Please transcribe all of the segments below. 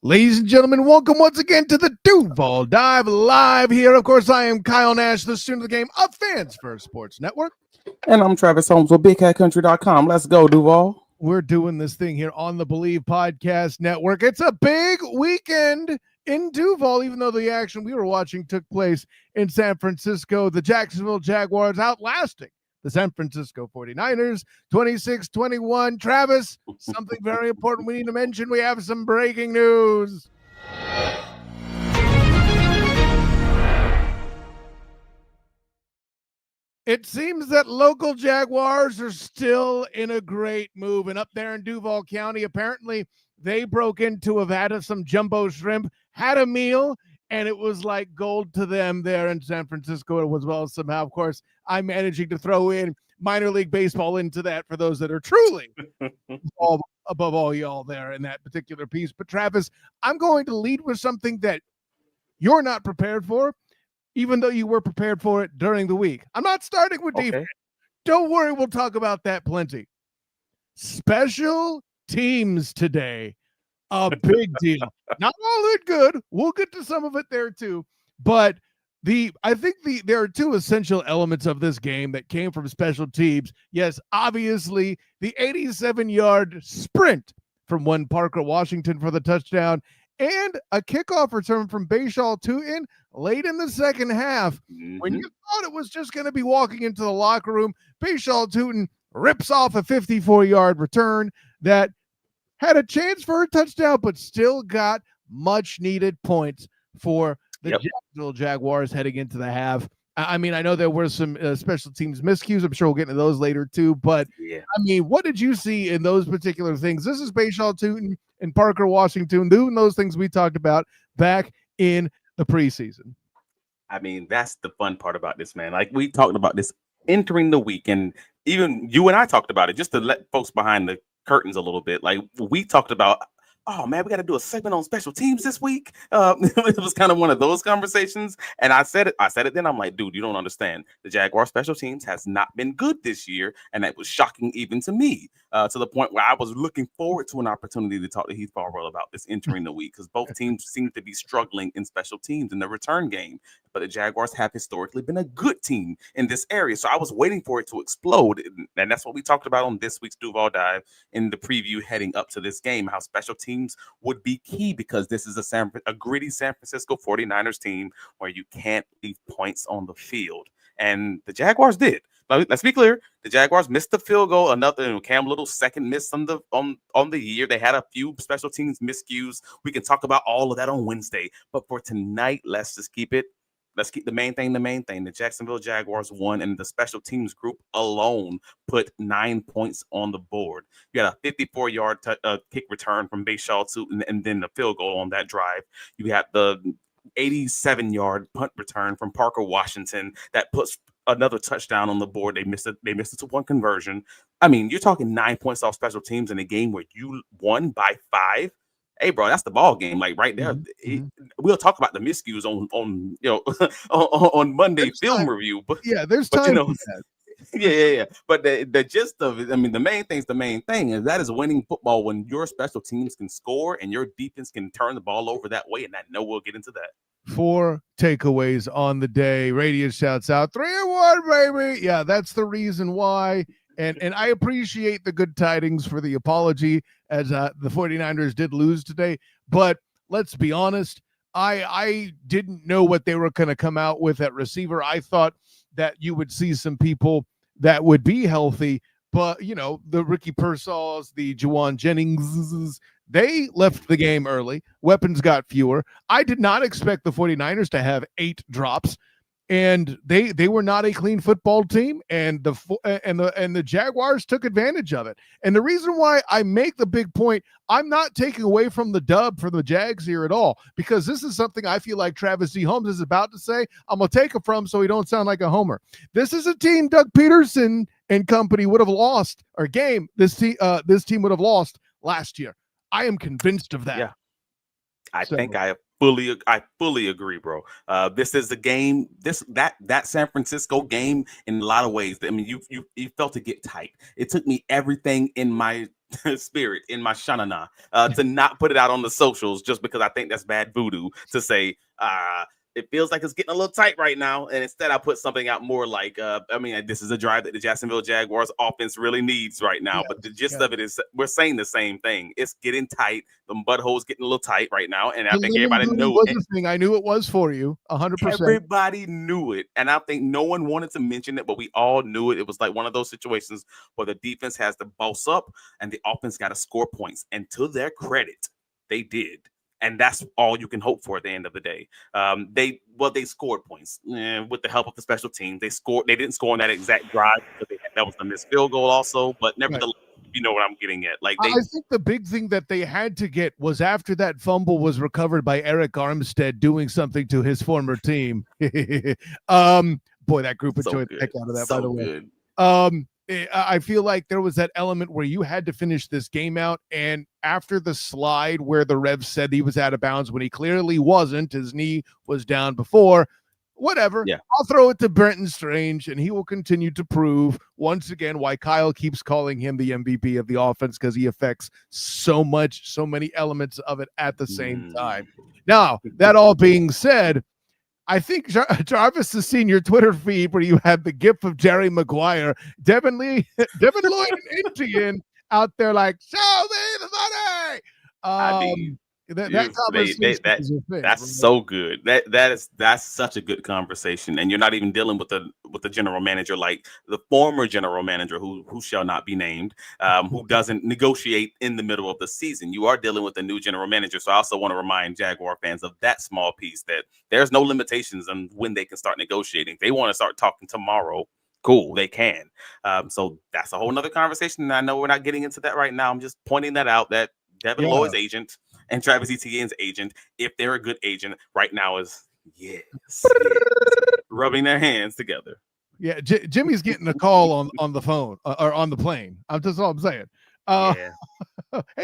Ladies and gentlemen, welcome once again to the Duval Dive live here. Of course, I am Kyle Nash, the student of the game of Fans First Sports Network. And I'm Travis Holmes with BigCatCountry.com. Let's go, Duval. We're doing this thing here on the Believe Podcast Network. It's a big weekend in Duval, even though the action we were watching took place in San Francisco. The Jacksonville Jaguars outlasting the San Francisco 49ers, 26-21. Travis, something very important we need to mention. We have some breaking news. It seems that local Jaguars are still in a great move. And up there in Duval County, apparently they broke into a vat of some jumbo shrimp, had a meal, and it was like gold to them there in San Francisco as well. Somehow, of course, I'm managing to throw in minor league baseball into that for those that are truly above all y'all there in that particular piece. But Travis, I'm going to lead with something that you're not prepared for, even though you were prepared for it during the week. I'm not starting with defense. Don't worry, we'll talk about that plenty. Special teams today. A big deal. Not all that good. We'll get to some of it there too. But I think there are two essential elements of this game that came from special teams. Yes, obviously the 87-yard sprint from one Parker Washington for the touchdown and a kickoff return from Bashaw Tootin late in the second half. When you thought it was just going to be walking into the locker room, Bashaw Tootin rips off a 54-yard return that had a chance for a touchdown, but still got much needed points for the Jacksonville Jaguars heading into the half. I mean, I know there were some special teams miscues. I'm sure we'll get into those later too. But I mean, what did you see in those particular things? This is Bashaw Tootin and Parker Washington doing those things we talked about back in the preseason. I mean, that's the fun part about this, man. Like we talked about this entering the week, and even you and I talked about it just to let folks behind the curtains a little bit. Like we talked about, oh man, we got to do a segment on special teams this week. It was kind of one of those conversations. And I said it then. I'm like, dude, you don't understand. The Jaguar special teams has not been good this year. And that was shocking even to me, to the point where I was looking forward to an opportunity to talk to Heath Farwell about this entering the week, because both teams seem to be struggling in special teams in the return game. But the Jaguars have historically been a good team in this area. So I was waiting for it to explode. And that's what we talked about on this week's Duval Dive in the preview heading up to this game, how special teams would be key, because this is a gritty San Francisco 49ers team where you can't leave points on the field. And the Jaguars did. But let's be clear. The Jaguars missed the field goal. Another Cam Little's second miss on the year. They had a few special teams miscues. We can talk about all of that on Wednesday. But for tonight, let's keep the main thing the main thing. The Jacksonville Jaguars won, and the special teams group alone put 9 points on the board. You had a 54-yard kick return from Bashaw and then the field goal on that drive. You had the 87-yard punt return from Parker Washington that puts another touchdown on the board. They missed it to one conversion. I mean, you're talking 9 points off special teams in a game where you won by 5. Hey, bro, that's the ball game. Like right there, we'll talk about the miscues on on Monday film review. But there's time for that. Yeah. But the gist of it, I mean, the main thing is that is winning football when your special teams can score and your defense can turn the ball over that way. And I know we'll get into that. 4 takeaways on the day. Radius shouts out 3-1, baby. Yeah, that's the reason why. And I appreciate the good tidings for the apology, as the 49ers did lose today. But let's be honest, I didn't know what they were going to come out with at receiver. I thought that you would see some people that would be healthy. But, the Ricky Pearsalls, the Juwan Jennings, they left the game early. Weapons got fewer. I did not expect the 49ers to have 8 drops. And they were not a clean football team, and the Jaguars took advantage of it. And the reason why I make the big point, I'm not taking away from the dub for the Jags here at all, because this is something I feel like Travis D. Holmes is about to say. I'm gonna take it from so he don't sound like a homer. This is a team Doug Peterson and company would have lost, or game this team would have lost last year. I am convinced of that. Yeah, I think I fully agree, bro. This is a game. That San Francisco game, in a lot of ways, I mean, you felt it get tight. It took me everything in my spirit in my shanana to not put it out on the socials just because I think that's bad voodoo to say, it feels like it's getting a little tight right now. And instead I put something out more like, this is a drive that the Jacksonville Jaguars offense really needs right now. Yes, But the gist of it is we're saying the same thing. It's getting tight. The butthole's getting a little tight right now. And I The think lemon everybody booty knows was it. a thing. I knew it was for you, 100%. Everybody knew it. And I think no one wanted to mention it, but we all knew it. It was like one of those situations where the defense has to boss up and the offense got to score points. And to their credit, they did. And that's all you can hope for at the end of the day. They scored points with the help of the special team. They scored. They didn't score on that exact drive because that was the missed field goal also. But nevertheless, you know what I'm getting at. Like I think the big thing that they had to get was after that fumble was recovered by Eric Armstead doing something to his former team. Boy, that group enjoyed the heck out of that. So by the way, good. I feel like there was that element where you had to finish this game out, and after the slide where the ref said he was out of bounds when he clearly wasn't, his knee was down before, whatever. Yeah. I'll throw it to Brenton Strange, and he will continue to prove once again why Kyle keeps calling him the MVP of the offense, because he affects so many elements of it at the same time. Now, that all being said, I think Jarvis has seen your Twitter feed where you had the gif of Jerry Maguire, Devin Lloyd and Indian out there like, show me the money. That's so good. That's such a good conversation, and you're not even dealing with the general manager, like the former general manager who shall not be named, who doesn't negotiate in the middle of the season. You are dealing with a new general manager. So I also want to remind Jaguar fans of that small piece, that there's no limitations on when they can start negotiating. If they want to start talking tomorrow, cool, they can. So that's a whole nother conversation. And I know we're not getting into that right now. I'm just pointing that out, that Devin Lloyd's agent and Travis Etienne's agent, if they're a good agent right now, is rubbing their hands together. Yeah, Jimmy's getting a call on the phone or on the plane. That's all I'm saying. Hey,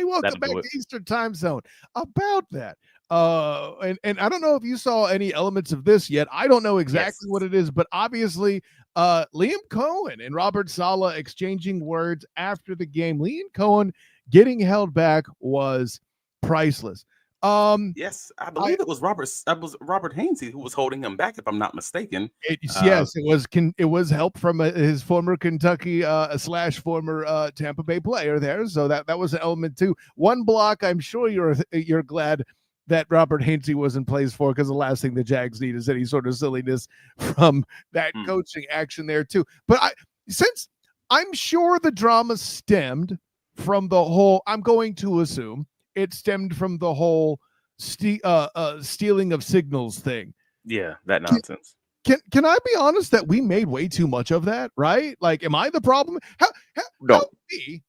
welcome back to Eastern Time Zone. About that, and I don't know if you saw any elements of this yet. I don't know exactly what it is, but obviously, Liam Cohen and Robert Saleh exchanging words after the game. Liam Cohen getting held back was priceless. Yes, I believe it was Robert Hainsey who was holding him back, if I'm not mistaken. It was help from his former Kentucky / former Tampa Bay player there, so that was an element too. One block, I'm sure you're glad that Robert Hainsey was in place for, because the last thing the Jags need is any sort of silliness from that coaching action there too. But since I'm sure the drama stemmed from the whole, I'm going to assume it stemmed from the whole stealing of signals thing. Yeah, that nonsense. Can I be honest that we made way too much of that, right? Like, am I the problem? Help me.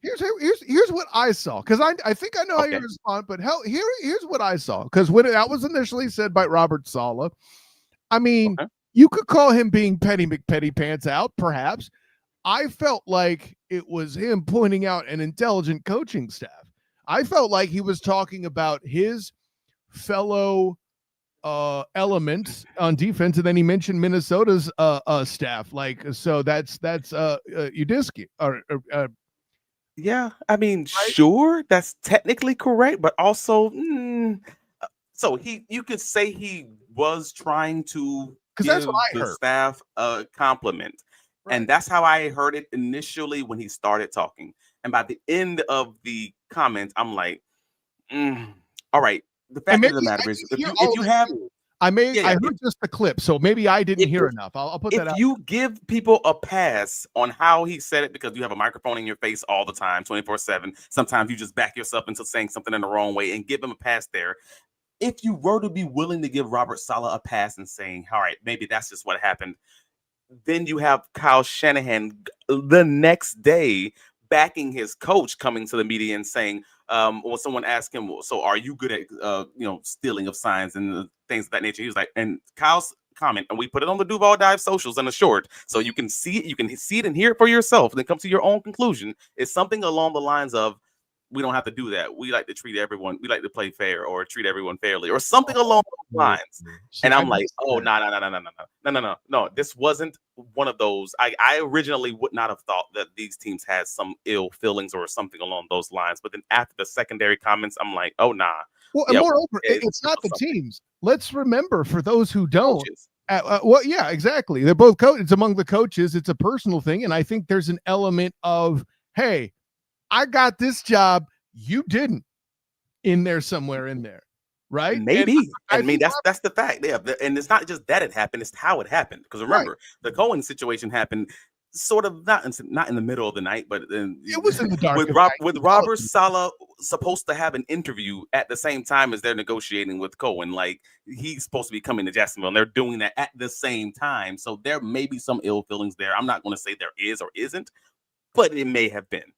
Here's what I saw, because I think I know how you respond, but here's what I saw, because when that was initially said by Robert Saleh, I mean, you could call him being petty McPetty pants out, perhaps. I felt like it was him pointing out an intelligent coaching staff. I felt like he was talking about his fellow elements on defense, and then he mentioned Minnesota's staff. Like, so that's Udisky or yeah, I mean, sure, that's technically correct, but also, so you could say he was trying to give the staff a compliment. Right. And that's how I heard it initially when he started talking. And by the end of the comments, I'm like, all right. The fact of the matter is, if you have, I heard just the clip, so maybe I didn't hear enough. I'll put that out. If you give people a pass on how he said it, because you have a microphone in your face all the time, 24/7, sometimes you just back yourself into saying something in the wrong way and give him a pass there. If you were to be willing to give Robert Saleh a pass and saying, all right, maybe that's just what happened, then you have Kyle Shanahan the next day backing his coach, coming to the media and saying, when someone asked him, so are you good at stealing of signs and things of that nature? He was like, and Kyle's comment, and we put it on the Duval Dive socials in a short, so you can see it and hear it for yourself, and then come to your own conclusion. It's something along the lines of, we don't have to do that. We like to treat everyone. We like to play fair or treat everyone fairly or something along those lines. See, And I I'm like, missed oh, that. no. This wasn't one of those. I originally would not have thought that these teams had some ill feelings or something along those lines. But then after the secondary comments, I'm like, oh, nah. Well, and Yeah, moreover, it's not the something. teams. Let's remember, for those who don't, Coaches. well, yeah, exactly. They're both coaches. It's among the coaches. It's a personal thing. And I think there's an element of, hey, I got this job. You didn't, in there somewhere in there. Right? Maybe. I I mean, think that's the fact. Yeah. And it's not just that it happened, it's how it happened. Because remember, the Cohen situation happened sort of not in the middle of the night, but then it was in the dark. with Robert Saleh supposed to have an interview at the same time as they're negotiating with Cohen. Like, he's supposed to be coming to Jacksonville, and they're doing that at the same time. So there may be some ill feelings there. I'm not going to say there is or isn't, but it may have been.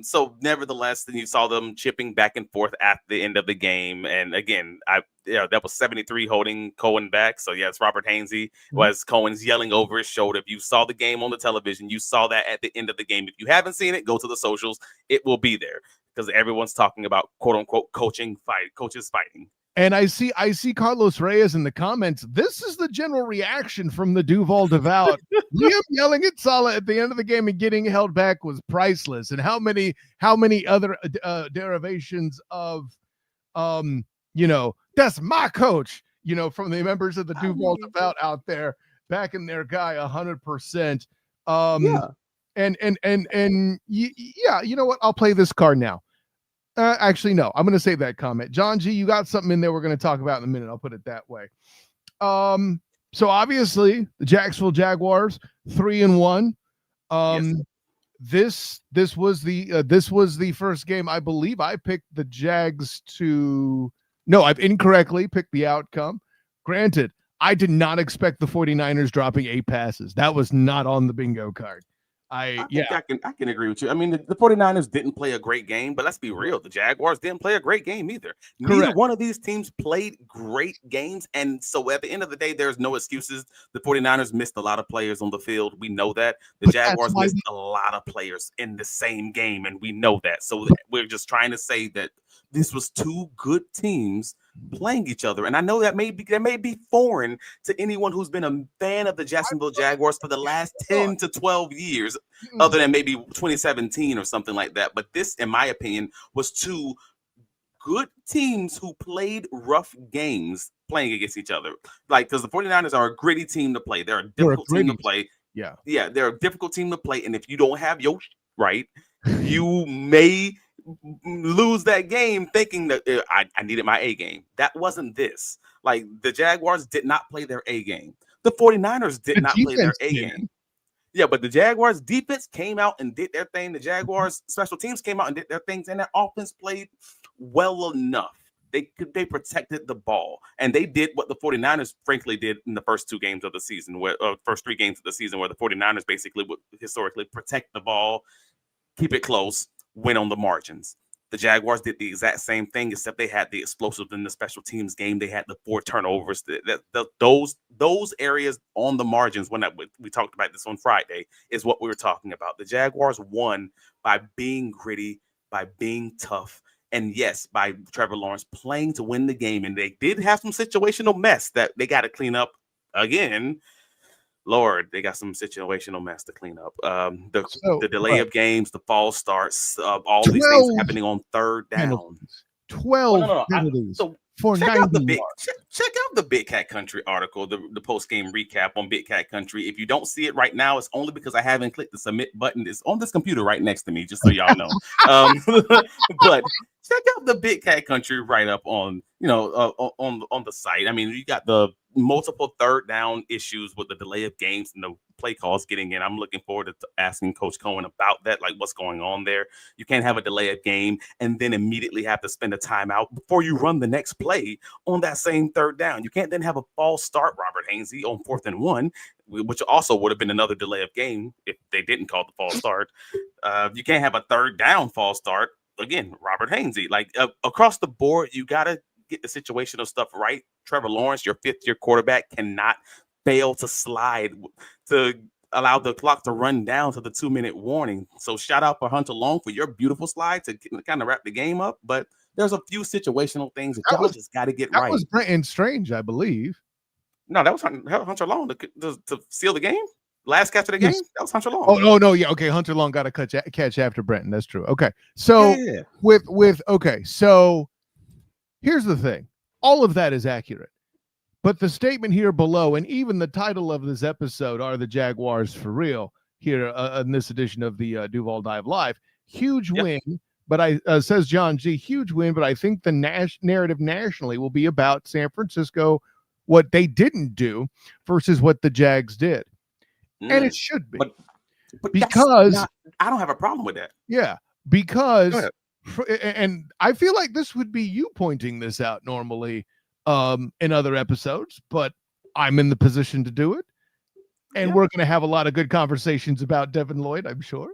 So nevertheless, then you saw them chipping back and forth at the end of the game. And again, that was 73 holding Cohen back. So yes, Robert Hainsey was Cohen's yelling over his shoulder. If you saw the game on the television, you saw that at the end of the game. If you haven't seen it, go to the socials. It will be there because everyone's talking about quote unquote coaches fighting. And I see Carlos Reyes in the comments. This is the general reaction from the Duval devout. Liam yelling at Saleh at the end of the game and getting held back was priceless. And how many other derivations of, that's my coach, from the members of the Duval devout out there backing their guy 100%. And you know what? I'll play this card now. Actually, no, I'm going to save that comment. John G, you got something in there we're going to talk about in a minute. I'll put it that way. So obviously the Jacksonville Jaguars 3-1. Yes. This was the first game. I believe I picked the Jags I've incorrectly picked the outcome. Granted, I did not expect the 49ers dropping 8 passes. That was not on the bingo card. I can agree with you. I mean, the 49ers didn't play a great game, but let's be real. The Jaguars didn't play a great game either. Correct. Neither one of these teams played great games. And so at the end of the day, there's no excuses. The 49ers missed a lot of players on the field. We know that. The Jaguars missed a lot of players in the same game, and we know that. So we're just trying to say that this was 2 good teams playing each other. And I know that may be foreign to anyone who's been a fan of the Jacksonville Jaguars for the last 10 to 12 years, other than maybe 2017 or something like that. But this, in my opinion, was 2 good teams who played rough games playing against each other. Like, because the 49ers are a gritty team to play. They're a difficult team to play. Yeah, they're a difficult team to play. And if you don't have your right, you may lose that game thinking that I needed my A game. That wasn't this. Like, the Jaguars did not play their A game. The 49ers did not play their A game. Yeah, but the Jaguars defense came out and did their thing. The Jaguars special teams came out and did their things, and their offense played well enough. They protected the ball, and they did what the 49ers frankly did in the first 2 games of the season, where first 3 games of the season, where the 49ers basically would historically protect the ball, keep it close, win on the margins. The Jaguars did the exact same thing, except they had the explosives in the special teams game. They had the 4 turnovers. Those areas on the margins, when we talked about this on Friday, is what we were talking about. The Jaguars won by being gritty, by being tough, and yes, by Trevor Lawrence playing to win the game. And they did have some situational mess that they got to clean up again. Lord, they got some situational mess to clean up. The delay of games, the false starts, all these things happening on 3rd down. 12 penalties. Check out the Big Cat Country article, the post-game recap on Big Cat Country. If you don't see it right now, it's only because I haven't clicked the submit button. It's on this computer right next to me, just so y'all know. But check out the Big Cat Country write-up on the site. I mean, you got the multiple 3rd down issues with the delay of games and the play calls getting in. I'm looking forward to asking Coach Cohen about that, like what's going on there. You can't have a delay of game and then immediately have to spend a timeout before you run the next play on that same 3rd down. You can't then have a false start, Robert Hainsey, on 4th and 1, which also would have been another delay of game if they didn't call the false start. You can't have a 3rd down false start. Again, Robert Hainsey. Like, across the board, you got to get the situational stuff right. Trevor Lawrence, your 5th-year quarterback, cannot fail to slide to allow the clock to run down to the 2-minute warning. So shout out for Hunter Long for your beautiful slide to kind of wrap the game up. But there's a few situational things that y'all just got to get right. That was Brenton Strange, I believe. No, that was Hunter Long to seal the game. Last catch of the game, that was Hunter Long. Oh no, yeah, okay. Hunter Long got a catch after Brenton. That's true. Okay, so so here's the thing. All of that is accurate, but the statement here below, and even the title of this episode, "Are the Jaguars for real?" Here in this edition of the Duval Dive Live, huge win. But says John G, huge win. But I think the narrative nationally will be about San Francisco, what they didn't do versus what the Jags did. And it should be. But because I don't have a problem with that. Yeah, because and I feel like this would be you pointing this out normally in other episodes, but I'm in the position to do it. And we're going to have a lot of good conversations about Devin Lloyd, I'm sure.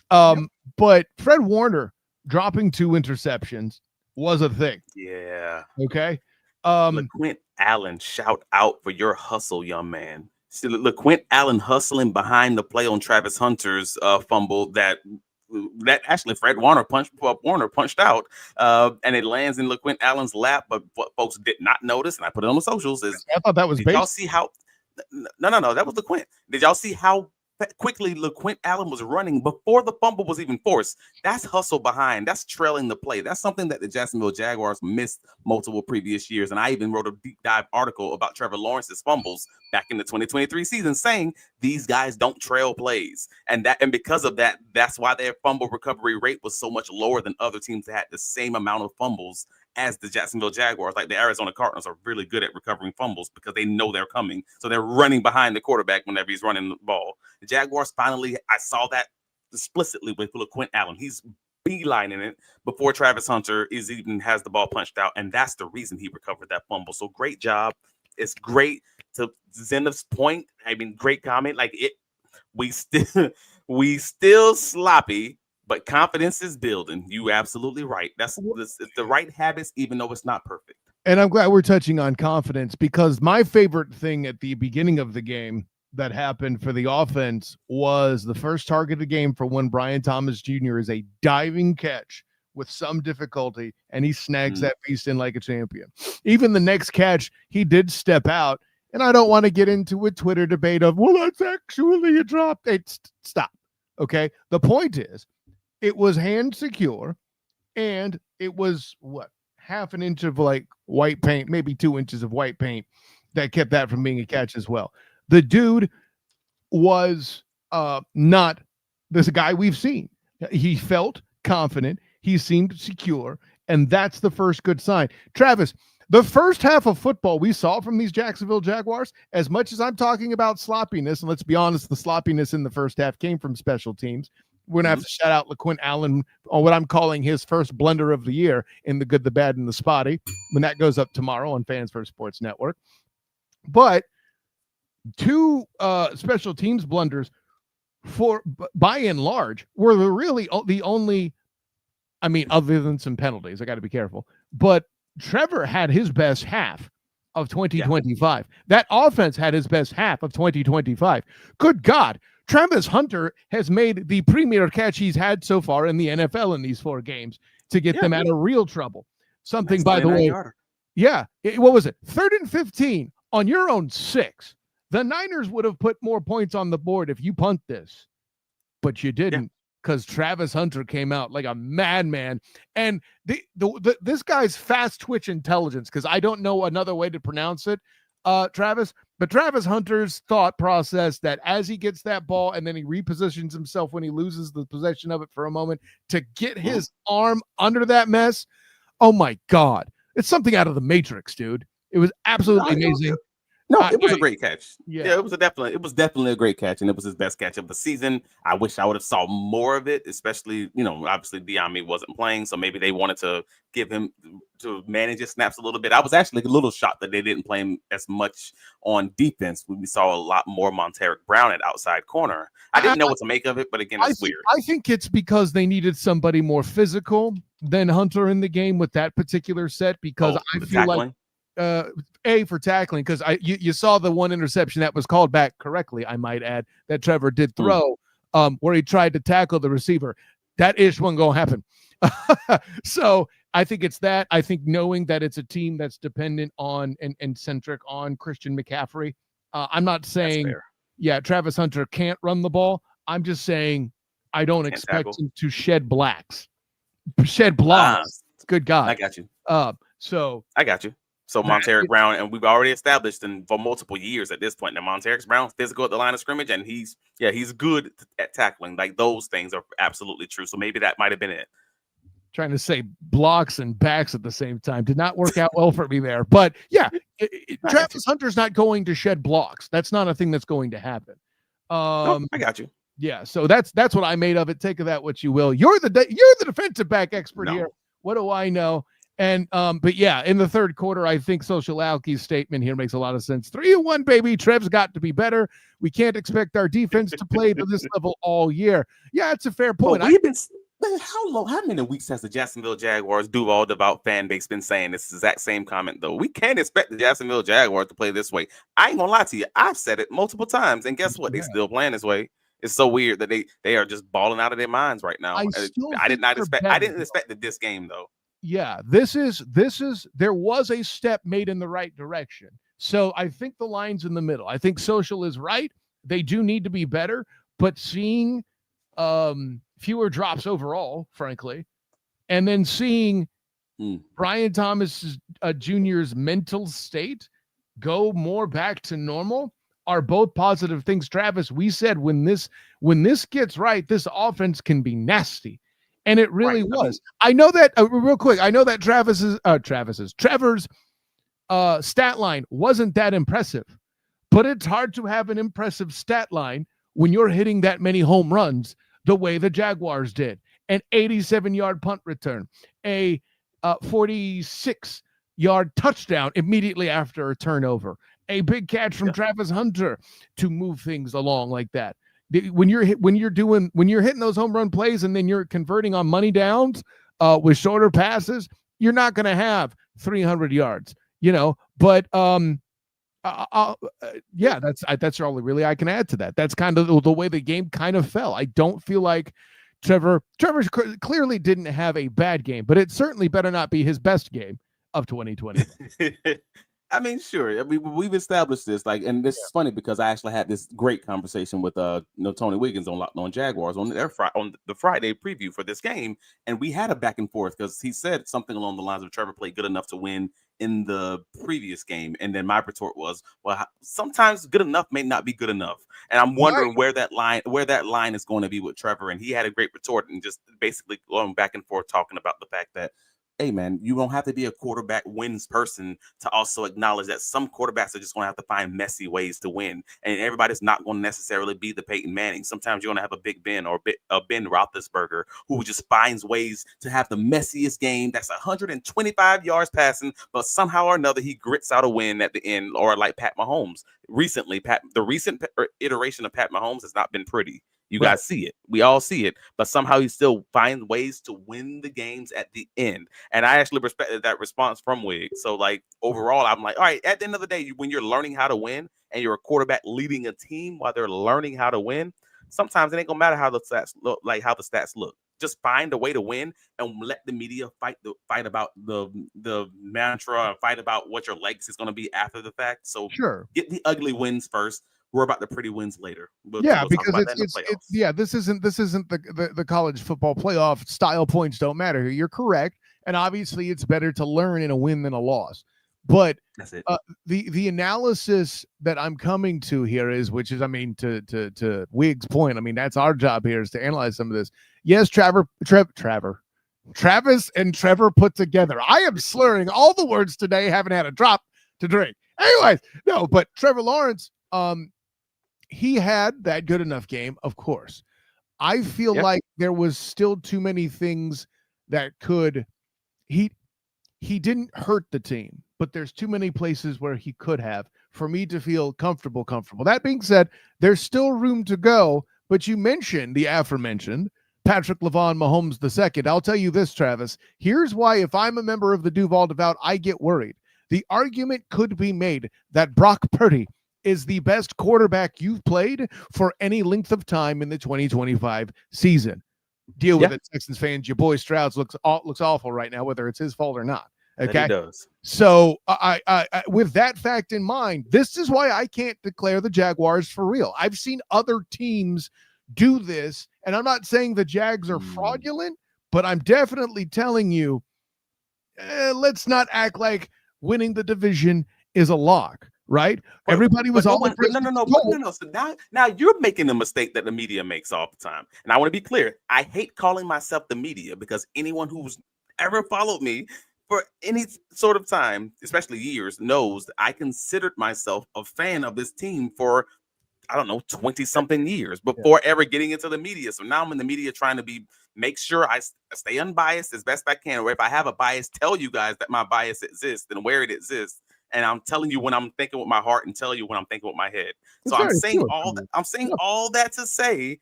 But Fred Warner dropping 2 interceptions was a thing. Yeah. Okay. LaQuint Allen, shout out for your hustle, young man. See, LaQuint Allen hustling behind the play on Travis Hunter's fumble that actually Fred Warner punched out, and it lands in LaQuint Allen's lap. But what folks did not notice, and I put it on the socials, is I thought that was. Did y'all see how? No, that was LaQuint. Did y'all see how quickly LaQuint Allen was running before the fumble was even forced? That's hustle behind. That's trailing the play. That's something that the Jacksonville Jaguars missed multiple previous years. And I even wrote a deep dive article about Trevor Lawrence's fumbles back in the 2023 season, saying these guys don't trail plays. And because of that, that's why their fumble recovery rate was so much lower than other teams that had the same amount of fumbles as the Jacksonville Jaguars. Like the Arizona Cardinals are really good at recovering fumbles because they know they're coming. So they're running behind the quarterback whenever he's running the ball. The Jaguars finally, I saw that explicitly with LaQuint Allen. He's beelining it before Travis Hunter even has the ball punched out. And that's the reason he recovered that fumble. So great job. It's great. To Zenith's point, I mean, great comment. Like we still sloppy, but confidence is building. You absolutely right. It's the right habits, even though it's not perfect. And I'm glad we're touching on confidence, because my favorite thing at the beginning of the game that happened for the offense was the first target of the game for when Brian Thomas Jr. is a diving catch with some difficulty, and he snags that beast in like a champion. Even the next catch, he did step out, and I don't want to get into a Twitter debate of, well, that's actually a drop. Stop. Okay. The point is, it was hand secure, and it was half an inch of like white paint, maybe 2 inches of white paint that kept that from being a catch as well. The dude was not this guy we've seen. He felt confident. He seemed secure, and that's the first good sign. Travis, the first half of football we saw from these Jacksonville Jaguars, as much as I'm talking about sloppiness, and let's be honest, the sloppiness in the first half came from special teams. We're going to have to shout out LaQuint Allen on what I'm calling his first blunder of the year in the good, the bad, and the spotty, when that goes up tomorrow on Fans First Sports Network. But 2 special teams blunders, by and large, were really the only, I mean, other than some penalties, I got to be careful, but Trevor had his best half of 2025. Yeah. That offense had his best half of 2025. Good God. Travis Hunter has made the premier catch he's had so far in the NFL in these 4 games to get them out of real trouble. Something, by the way, what was it? 3rd and 15 on your own 6. The Niners would have put more points on the board if you punt this, but you didn't, because Travis Hunter came out like a madman. And this guy's fast twitch intelligence, because I don't know another way to pronounce it, Travis, but Travis Hunter's thought process that as he gets that ball and then he repositions himself when he loses the possession of it for a moment to get his arm under that mess. Oh my God. It's something out of the Matrix, dude. It was absolutely amazing. No, it was a great catch. Yeah, it was definitely a great catch, and it was his best catch of the season. I wish I would have saw more of it, especially, obviously Diami wasn't playing, so maybe they wanted to give him to manage his snaps a little bit. I was actually a little shocked that they didn't play him as much on defense. We saw a lot more Monteric Brown at outside corner. I didn't know what to make of it, but again, it's weird. I think it's because they needed somebody more physical than Hunter in the game with that particular set, because I feel like A, for tackling, because you saw the one interception that was called back correctly, I might add, that Trevor did throw, where he tried to tackle the receiver. That ish wasn't going to happen. So I think it's that. I think knowing that it's a team that's dependent on and centric on Christian McCaffrey. I'm not saying, Travis Hunter can't run the ball. I'm just saying I don't expect him to shed blocks. Good God. I got you. So I got you. So Monteric Brown, and we've already established for multiple years at this point that Monteric Brown's physical at the line of scrimmage, and he's good at tackling. Like, those things are absolutely true. So maybe that might have been it. Trying to say blocks and backs at the same time did not work out well for me there. But Travis Hunter's not going to shed blocks. That's not a thing that's going to happen. I got you. Yeah, so that's what I made of it. Take of that what you will. You're the defensive back expert here. What do I know? And but in the third quarter, I think Social Alky's statement here makes a lot of sense. 3-1, baby. Trev's got to be better. We can't expect our defense to play to this level all year. Yeah, it's a fair point. How many weeks has the Jacksonville Jaguars Duval fan base been saying this exact same comment, though? We can't expect the Jacksonville Jaguars to play this way. I ain't gonna lie to you. I've said it multiple times, and guess what? They still playing this way. It's so weird that they are just balling out of their minds right now. I didn't expect this game, though. Yeah, there was a step made in the right direction. So I think the line's in the middle. I think Social is right. They do need to be better, but seeing fewer drops overall, frankly, and then seeing Brian Thomas Jr.'s mental state go more back to normal are both positive things. Travis, we said when this gets right, this offense can be nasty. And it really was. I know that real quick. I know that Trevor's stat line wasn't that impressive, but it's hard to have an impressive stat line when you're hitting that many home runs the way the Jaguars did. An 87-yard punt return, a 46-yard touchdown immediately after a turnover, a big catch from Travis Hunter to move things along like that. When you're hitting those home run plays and then you're converting on money downs with shorter passes, you're not going to have 300 yards, but that's all really I can add to that. That's kind of the way the game kind of fell. I don't feel like Trevor clearly didn't have a bad game, but it certainly better not be his best game of 2020. I mean, sure. We've established this, and this is funny because I actually had this great conversation with Tony Wiggins on Locked On Jaguars on the Friday preview for this game, and we had a back and forth because he said something along the lines of Trevor played good enough to win in the previous game, and then my retort was, well, sometimes good enough may not be good enough, and I'm wondering where that line is going to be with Trevor. And he had a great retort and just basically going back and forth talking about the fact that, hey, man, you don't have to be a quarterback wins person to also acknowledge that some quarterbacks are just going to have to find messy ways to win. And everybody's not going to necessarily be the Peyton Manning. Sometimes you're going to have a Big Ben or a Ben Roethlisberger who just finds ways to have the messiest game. That's 125 yards passing, but somehow or another he grits out a win at the end, or like Pat Mahomes. The recent iteration of Pat Mahomes has not been pretty. You guys see it. We all see it. But somehow he still finds ways to win the games at the end. And I actually respected that response from Wiggs. So, overall, I'm like, all right, at the end of the day, when you're learning how to win and you're a quarterback leading a team while they're learning how to win, sometimes it ain't going to matter how the stats look. Just find a way to win and let the media fight about the mantra and fight about what your legacy is going to be after the fact. So get the ugly wins first. We're about the pretty wins later. Because this isn't the college football playoff style. Points don't matter here. You're correct, and obviously it's better to learn in a win than a loss. But that's it. The analysis that I'm coming to here is, to Wiggs' point. That's our job here is to analyze some of this. Yes, Travis and Trevor put together. I am slurring all the words today. Haven't had a drop to drink. Anyways, no, but Trevor Lawrence. He had that good enough game, of course. I feel like there was still too many things that he didn't hurt the team, but there's too many places where he could have for me to feel comfortable. That being said, there's still room to go, but you mentioned the aforementioned Patrick LaVon Mahomes II. I'll tell you this, Travis. Here's why if I'm a member of the Duval Devout, I get worried. the argument could be made that Brock Purdy is the best quarterback you've played for any length of time in the 2025 season. Deal with it, Texans fans. Your boy Stroud looks awful right now, whether it's his fault or not. Okay, that he does. So I with that fact in mind, this is why I can't declare the Jaguars for real. I've seen other teams do this, and I'm not saying the Jags are fraudulent, but I'm definitely telling you, let's not act like winning the division is a lock. Right? Everybody was all no. So now you're making the mistake that the media makes all the time. And I want to be clear. I hate calling myself the media because anyone who's ever followed me for any sort of time, especially years, knows that I considered myself a fan of this team for, I don't know, 20 something years before ever getting into the media. So now I'm in the media trying to make sure I stay unbiased as best I can. Or if I have a bias, tell you guys that my bias exists and where it exists. And I'm telling you when I'm thinking with my heart and tell you when I'm thinking with my head. So I'm saying all that. I'm saying all that to say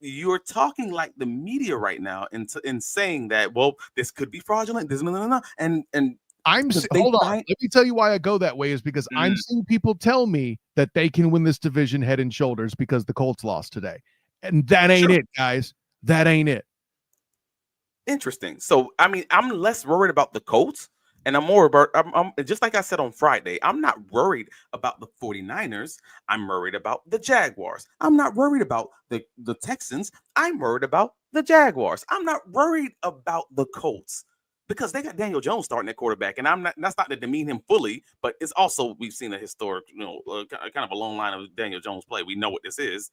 you're talking like the media right now in saying that, well, this could be fraudulent. This and hold on. Let me tell you why I go that way is because I'm seeing people tell me that they can win this division head and shoulders because the Colts lost today. And that ain't it, guys. That ain't it. Interesting. So, I mean, I'm less worried about the Colts. And I'm more about, I'm just like I said on Friday, I'm not worried about the 49ers. I'm worried about the Jaguars. I'm not worried about the Texans. I'm worried about the Jaguars. I'm not worried about the Colts because they got Daniel Jones starting at quarterback. And that's not to demean him fully, but it's also, we've seen a historic, kind of a long line of Daniel Jones play. We know what this is.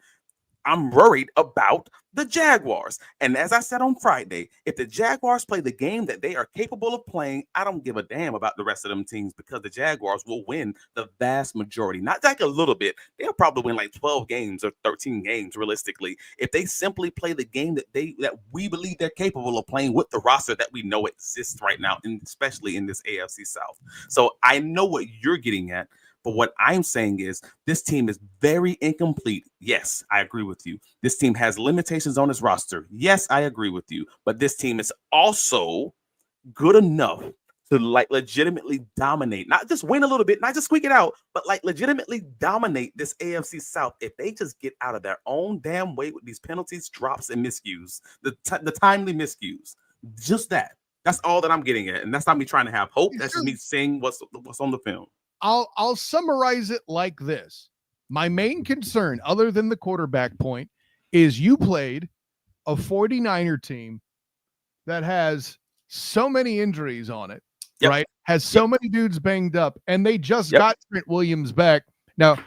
I'm worried about the Jaguars. And as I said on Friday, if the Jaguars play the game that they are capable of playing, I don't give a damn about the rest of them teams because the Jaguars will win the vast majority. Not like a little bit. They'll probably win like 12 games or 13 games realistically. If they simply play the game that we believe they're capable of playing with the roster that we know exists right now, and especially in this AFC South. So I know what you're getting at. But what I'm saying is this team is very incomplete. Yes, I agree with you. This team has limitations on its roster. Yes, I agree with you. But this team is also good enough to like legitimately dominate, not just win a little bit, not just squeak it out, but like legitimately dominate this AFC South if they just get out of their own damn way with these penalties, drops, and miscues, the timely miscues. Just that. That's all that I'm getting at. And that's not me trying to have hope. That's just me saying what's on the film. I'll summarize it like this. My main concern, other than the quarterback point, is you played a 49er team that has so many injuries on it, right? Has so many dudes banged up, and they just got Trent Williams back. Now,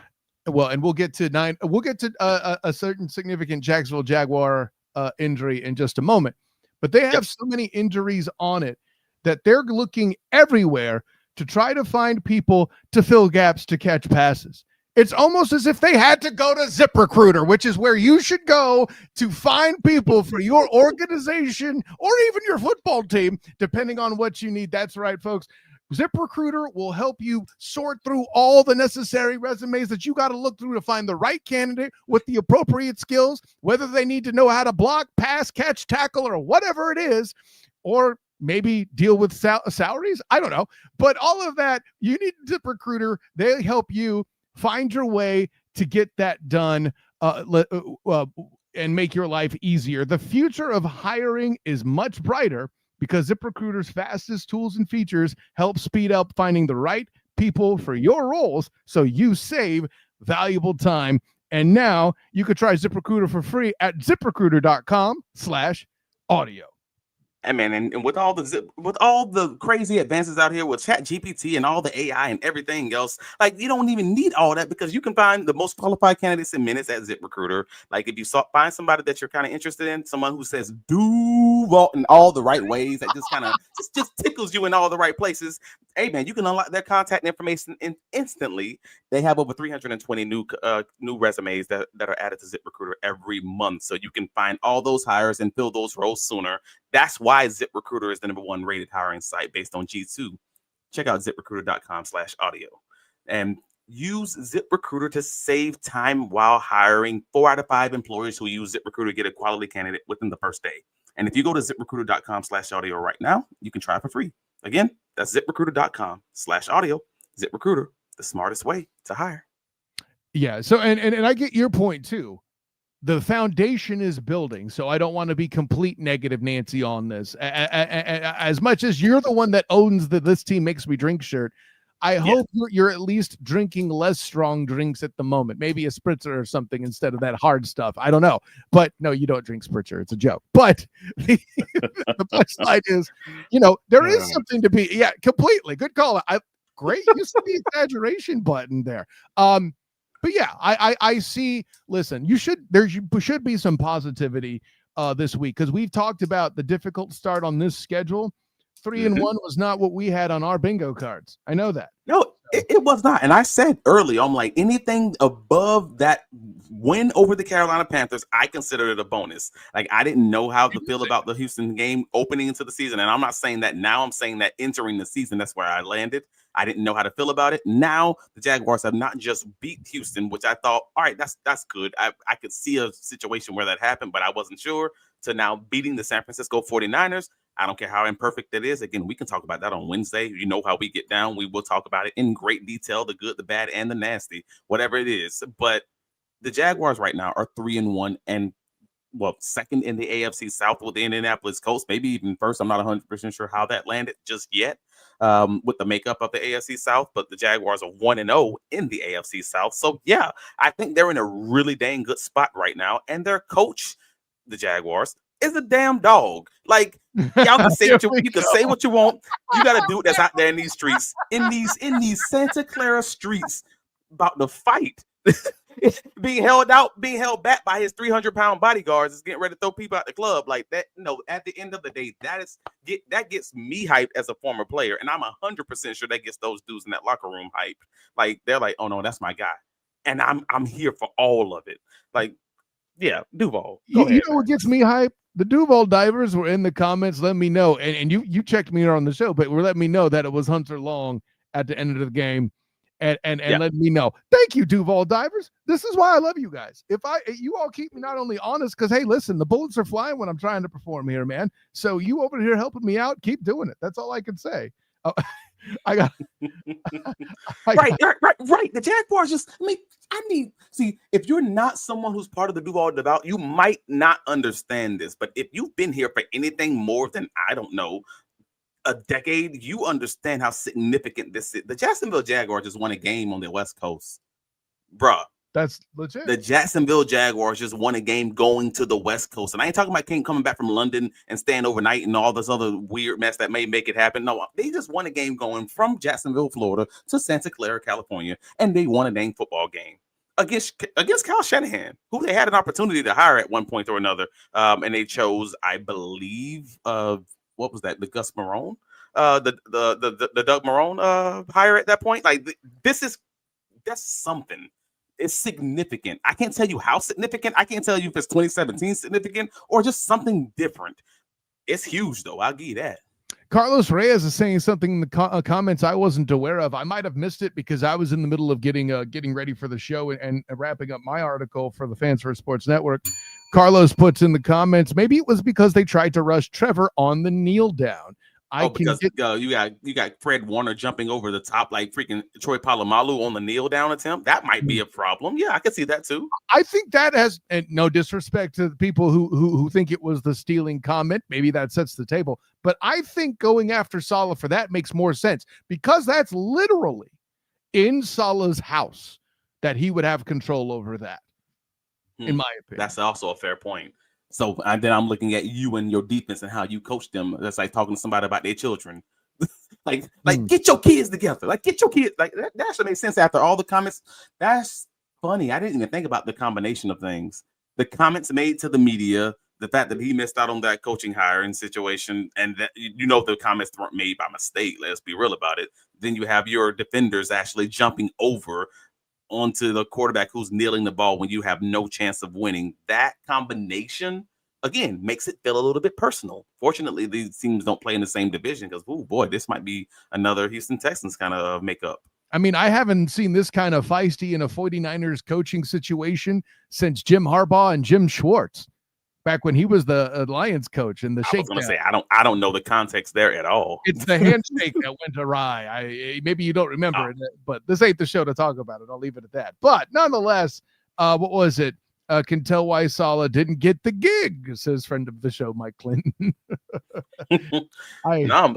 and we'll get to a certain significant Jacksonville Jaguar injury in just a moment. But they have so many injuries on it that they're looking everywhere to try to find people to fill gaps to catch passes. It's almost as if they had to go to ZipRecruiter, which is where you should go to find people for your organization or even your football team, depending on what you need. That's right, folks. ZipRecruiter will help you sort through all the necessary resumes that you got to look through to find the right candidate with the appropriate skills, whether they need to know how to block, pass, catch, tackle, or whatever it is, or maybe deal with salaries. I don't know. But all of that, you need ZipRecruiter. They help you find your way to get that done and make your life easier. The future of hiring is much brighter because ZipRecruiter's fastest tools and features help speed up finding the right people for your roles so you save valuable time. And now you can try ZipRecruiter for free at ZipRecruiter.com/audio. And man, and with all the crazy advances out here with ChatGPT and all the AI and everything else, like you don't even need all that because you can find the most qualified candidates in minutes at ZipRecruiter. Like if you find somebody that you're kind of interested in, someone who says Duval in all the right ways, that just kind of just tickles you in all the right places. Hey man, you can unlock their contact information instantly. They have over 320 new resumes that are added to ZipRecruiter every month, so you can find all those hires and fill those roles sooner. That's why ZipRecruiter is the #1 rated hiring site based on G2. Check out ZipRecruiter.com/audio and use ZipRecruiter to save time while hiring. 4 out of 5 employers who use ZipRecruiter get a quality candidate within the first day. And if you go to ZipRecruiter.com/audio right now, you can try it for free. Again, that's ZipRecruiter.com/audio. ZipRecruiter, the smartest way to hire. Yeah. So, and I get your point too. The foundation is building, so I don't want to be complete negative Nancy on this. As much as you're the one that owns the "this team makes me drink" shirt, I hope you're at least drinking less strong drinks at the moment. Maybe a spritzer or something instead of that hard stuff. I don't know. But no, you don't drink spritzer. It's a joke. But the punchline is, there is something to be. Yeah, completely. Good call. Great use of the exaggeration button there. But yeah, I see. Listen, there should be some positivity this week, because we've talked about the difficult start on this schedule. 3-1 was not what we had on our bingo cards. I know that. No, it was not. And I said early, I'm like, anything above that win over the Carolina Panthers, I consider it a bonus. Like, I didn't know how to feel about the Houston game opening into the season. And I'm not saying that now. I'm saying that entering the season, that's where I landed. I didn't know how to feel about it. Now the Jaguars have not just beat Houston, which I thought, all right, that's good. I could see a situation where that happened, but I wasn't sure. To now beating the San Francisco 49ers. I don't care how imperfect it is. Again, we can talk about that on Wednesday. You know how we get down. We will talk about it in great detail, the good, the bad, and the nasty, whatever it is. But the Jaguars right now are 3-1 and, second in the AFC South with the Indianapolis Colts, maybe even first. I'm not 100% sure how that landed just yet with the makeup of the AFC South, but the Jaguars are 1-0 in the AFC South. So, yeah, I think they're in a really dang good spot right now. And their coach, the Jaguars, is a damn dog. Like, y'all can say you can say what you want. You got to do it that's out there in these streets, in these Santa Clara streets, about to fight. being held back by his 300-pound bodyguards, is getting ready to throw people out the club like that. No, at the end of the day, that gets me hyped as a former player, and I'm 100% sure that gets those dudes in that locker room hyped. Like, they're like, oh no, that's my guy, and I'm here for all of it. Like, yeah, Duval. Go ahead, what gets me hyped? The Duval divers were in the comments. Let me know, and you checked me on the show, but we're letting me know that it was Hunter Long at the end of the game. And let me know. Thank you, Duval divers. This is why I love you guys. You all keep me not only honest, because hey, listen, the bullets are flying when I'm trying to perform here, man. So you over here helping me out, keep doing it. That's all I can say. Right. The Jaguars see, if you're not someone who's part of the Duval devout, you might not understand this. But if you've been here for anything more than, I don't know, a decade, you understand how significant this is. The Jacksonville Jaguars just won a game on the West Coast, bruh. That's legit. The Jacksonville Jaguars just won a game going to the West Coast. And I ain't talking about coming back from London and staying overnight and all this other weird mess that may make it happen. No, they just won a game going from Jacksonville, Florida to Santa Clara, California. And they won a dang football game against Kyle Shanahan, who they had an opportunity to hire at one point or another. And they chose, I believe, what was that? The Gus Marone, the Doug Marone hire at that point. Like, that's something. It's significant. I can't tell you how significant. I can't tell you if it's 2017 significant or just something different. It's huge, though. I'll give you that. Carlos Reyes is saying something in the comments I wasn't aware of. I might have missed it because I was in the middle of getting ready for the show and wrapping up my article for the Fans First Sports Network. Carlos puts in the comments, maybe it was because they tried to rush Trevor on the kneel down. You got Fred Warner jumping over the top like freaking Troy Polamalu on the kneel down attempt. That might be a problem. Yeah, I can see that too. I think that has, and no disrespect to the people who think it was the stealing comment. Maybe that sets the table. But I think going after Saleh for that makes more sense, because that's literally in Saleh's house that he would have control over that, in my opinion. That's also a fair point. So and then I'm looking at you and your defense and how you coach them. That's like talking to somebody about their children. like get your kids together. Like, get your kids. Like, that actually makes sense after all the comments. That's funny. I didn't even think about the combination of things. The comments made to the media, the fact that he missed out on that coaching hiring situation, and that the comments weren't made by mistake. Let's be real about it. Then you have your defenders actually jumping over onto the quarterback who's kneeling the ball when you have no chance of winning. That combination, again, makes it feel a little bit personal. Fortunately, these teams don't play in the same division, because, oh boy, this might be another Houston Texans kind of makeup. I mean, I haven't seen this kind of feisty in a 49ers coaching situation since Jim Harbaugh and Jim Schwartz. back when he was the Lions coach and the I was going to shakedown. say I don't know the context there at all. It's the handshake that went awry. Maybe you don't remember it, but this ain't the show to talk about it. I'll leave it at that. But nonetheless, what was it? Can tell why Saleh didn't get the gig, says friend of the show, Mike Clinton.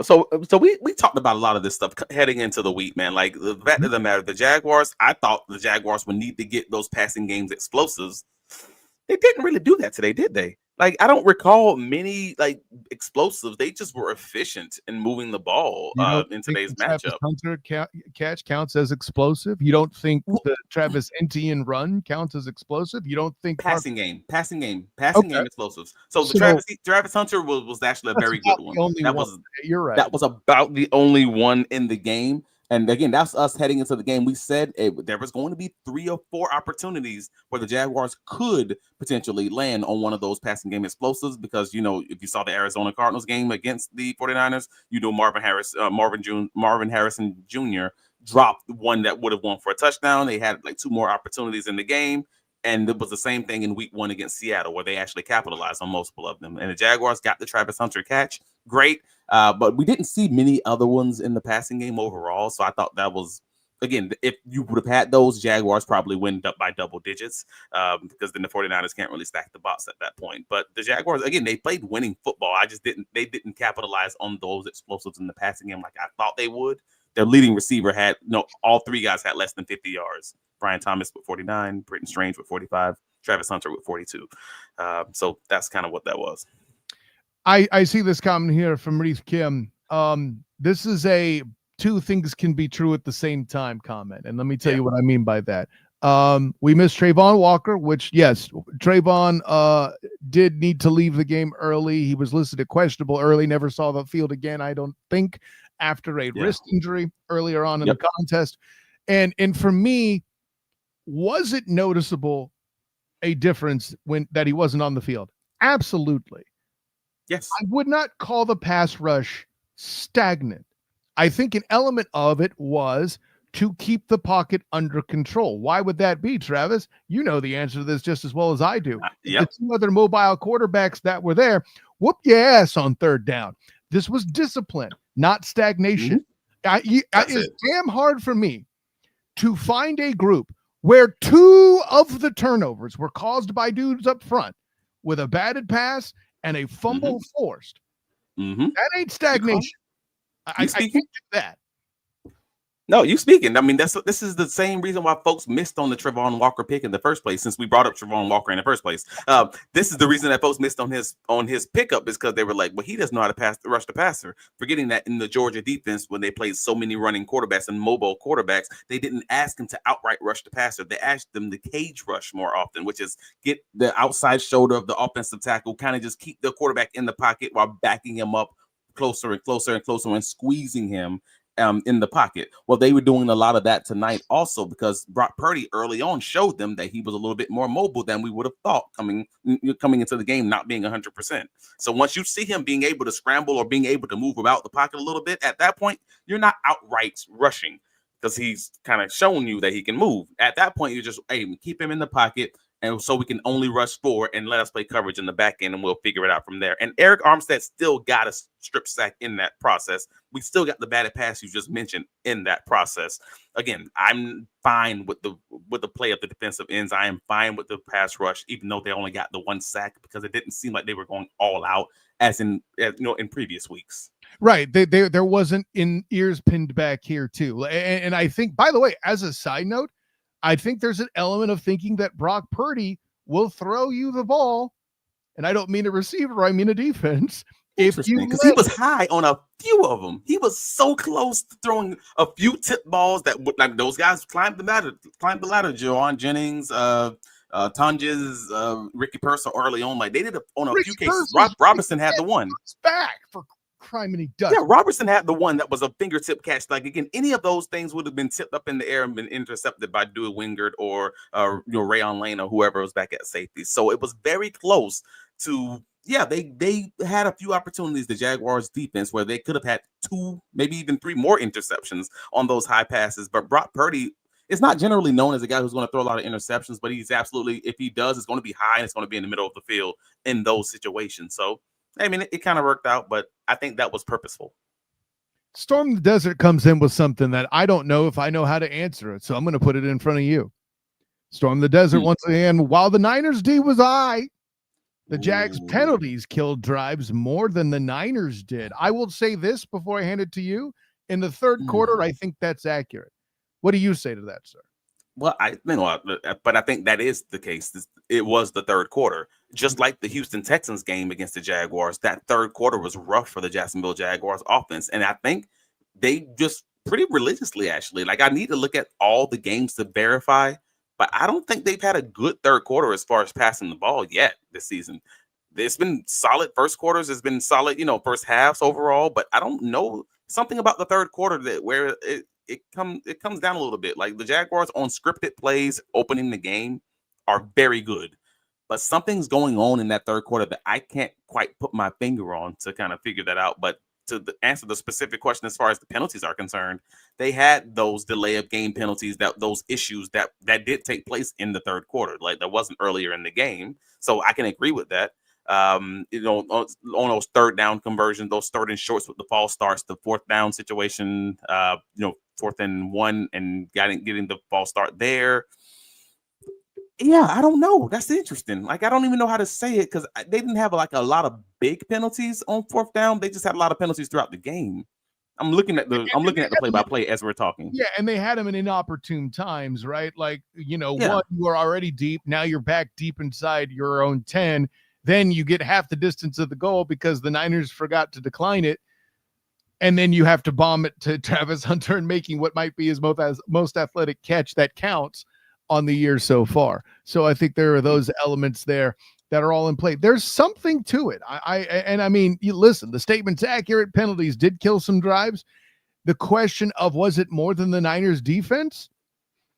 So we talked about a lot of this stuff heading into the week, man. Like the fact of the matter, the Jaguars, I thought the Jaguars would need to get those passing games explosives. They didn't really do that today, did they? Like, I don't recall many like explosives. They just were efficient in moving the ball in today's matchup. Hunter catch counts as explosive. You don't think the Travis Etienne run counts as explosive? You don't think passing game explosives. So the Travis Hunter was actually a very good one. You're right. That was about the only one in the game. And again, that's us heading into the game. We said there was going to be 3 or 4 opportunities where the Jaguars could potentially land on one of those passing game explosives because, if you saw the Arizona Cardinals game against the 49ers, Marvin Harrison Jr. dropped one that would have won for a touchdown. They had like 2 more opportunities in the game. And it was the same thing in week 1 against Seattle where they actually capitalized on multiple of them. And the Jaguars got the Travis Hunter catch. Great. But we didn't see many other ones in the passing game overall. So I thought that was, again, if you would have had those, Jaguars probably win up by double digits because then the 49ers can't really stack the box at that point. But the Jaguars, again, they played winning football. They didn't capitalize on those explosives in the passing game like I thought they would. Their leading receiver all 3 guys had less than 50 yards. Brian Thomas with 49, Britton Strange with 45, Travis Hunter with 42. So that's kind of what that was. I see this comment here from Reef Kim. This is a 2 things can be true at the same time comment. And let me tell you what I mean by that. We missed Trayvon Walker, which, yes, Trayvon did need to leave the game early. He was listed at questionable early, never saw the field again, I don't think, after a wrist injury earlier on in the contest. And for me, was it noticeable a difference that he wasn't on the field? Absolutely. Yes. I would not call the pass rush stagnant. I think an element of it was to keep the pocket under control. Why would that be, Travis? You know the answer to this just as well as I do. The 2 other mobile quarterbacks that were there, whoop your ass on 3rd down. This was discipline, not stagnation. It's damn hard for me to find a group where 2 of the turnovers were caused by dudes up front with a batted pass and a fumble forced. That ain't stagnation. I can't do that. No, you speaking. I mean, this is the same reason why folks missed on the Trayvon Walker pick in the first place. Since we brought up Trayvon Walker in the first place, this is the reason that folks missed on his pickup is because they were like, well, he doesn't know how to rush the passer. Forgetting that in the Georgia defense, when they played so many running quarterbacks and mobile quarterbacks, they didn't ask him to outright rush the passer. They asked them to cage rush more often, which is get the outside shoulder of the offensive tackle, kind of just keep the quarterback in the pocket while backing him up closer and closer and closer and squeezing him in the pocket. Well, they were doing a lot of that tonight also because Brock Purdy early on showed them that he was a little bit more mobile than we would have thought coming into the game, not being 100%. So once you see him being able to scramble or being able to move about the pocket a little bit, at that point, you're not outright rushing because he's kind of shown you that he can move. At that point, you're just, keep him in the pocket. And so we can only rush forward and let us play coverage in the back end, and we'll figure it out from there. And Eric Armstead still got a strip sack in that process. We still got the batted pass you just mentioned in that process. Again, I'm fine with the play of the defensive ends. I am fine with the pass rush, even though they only got the 1 sack because it didn't seem like they were going all out as in previous weeks. Right. There wasn't in ears pinned back here too. And I think, by the way, as a side note, I think there's an element of thinking that Brock Purdy will throw you the ball. And I don't mean a receiver, I mean a defense. Because he was high on a few of them. He was so close to throwing a few tip balls that like those guys climbed the ladder. Jawan Jennings, Tonjes, Ricky Purcell early on. Like they did on a few cases. Robertson had the one. Back for crime and he does. Yeah, Robertson had the one that was a fingertip catch. Like again, any of those things would have been tipped up in the air and been intercepted by Dewey Wingard or Rayon Lane or whoever was back at safety. So it was very close to. Yeah, they had a few opportunities, the Jaguars defense, where they could have had 2, maybe even 3 more interceptions on those high passes. But Brock Purdy, is not generally known as a guy who's going to throw a lot of interceptions, but he's absolutely, if he does, it's going to be high and it's going to be in the middle of the field in those situations. So, I mean, it kind of worked out, but I think that was purposeful. Storm the Desert comes in with something that I don't know if I know how to answer it, so I'm going to put it in front of you. Storm the Desert, once again, while the Niners D was high, the Jags penalties killed drives more than the Niners did. I will say this before I hand it to you. In the third quarter, I think that's accurate. What do you say to that, sir? Well, but I think that is the case. It was the third quarter. Just like the Houston Texans game against the Jaguars, that third quarter was rough for the Jacksonville Jaguars offense. And I think they just pretty religiously, actually. Like, I need to look at all the games to verify, but I don't think they've had a good third quarter as far as passing the ball yet this season. It's been solid first quarters. It's been solid, first halves overall, but I don't know something about the third quarter where it comes down a little bit. Like, the Jaguars on scripted plays opening the game are very good, but something's going on in that third quarter that I can't quite put my finger on to kind of figure that out. But to answer the specific question as far as the penalties are concerned, they had those delay of game penalties, those issues that did take place in the third quarter. Like, that wasn't earlier in the game. So I can agree with that. On those third down conversions, those third and shorts with the false starts, the fourth down situation, 4th and 1 and getting the false start there. Yeah, I don't know. That's interesting. Like, I don't even know how to say it because they didn't have like a lot of big penalties on 4th down. They just had a lot of penalties throughout the game. I'm looking at the play-by-play as we're talking. Yeah, and they had them in inopportune times, right? Like, one, you are already deep. Now you're back deep inside your own 10. Then you get half the distance of the goal because the Niners forgot to decline it. And then you have to bomb it to Travis Hunter and making what might be his most athletic catch that counts on the year so far. So I think there are those elements there that are all in play. There's something to it. I mean, you listen, the statement's accurate. Penalties did kill some drives. The question of, was it more than the Niners defense?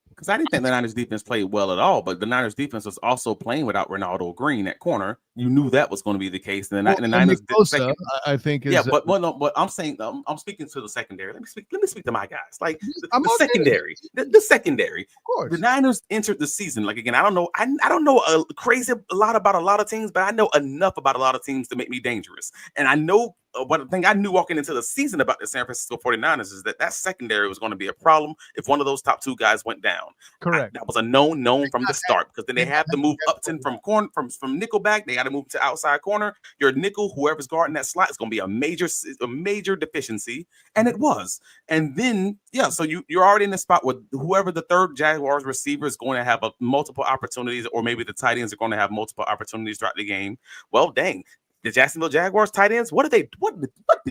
Because I didn't think the Niners defense played well at all, but the Niners defense was also playing without Ronaldo Green at corner. You knew that was going to be the case. And the Niners Bosa, I think is but I'm saying I'm speaking to the secondary. Let me speak to my guys. Like, the secondary. The secondary. Of course. The Niners entered the season. Like, again, I don't know a lot about a lot of teams, but I know enough about a lot of teams to make me dangerous. And I know one thing I knew walking into the season about the San Francisco 49ers is that secondary was going to be a problem if one of those top two guys went down. Correct. That was a known from the start, because then they have to move Upton from nickel back. They got to move to outside corner. Your nickel, whoever's guarding that slot, is going to be a major deficiency, and it was. And then so you're already in the spot with whoever the third Jaguars receiver is going to have multiple opportunities, or maybe the tight ends are going to have multiple opportunities throughout the game. Well, dang. The Jacksonville Jaguars tight ends, what did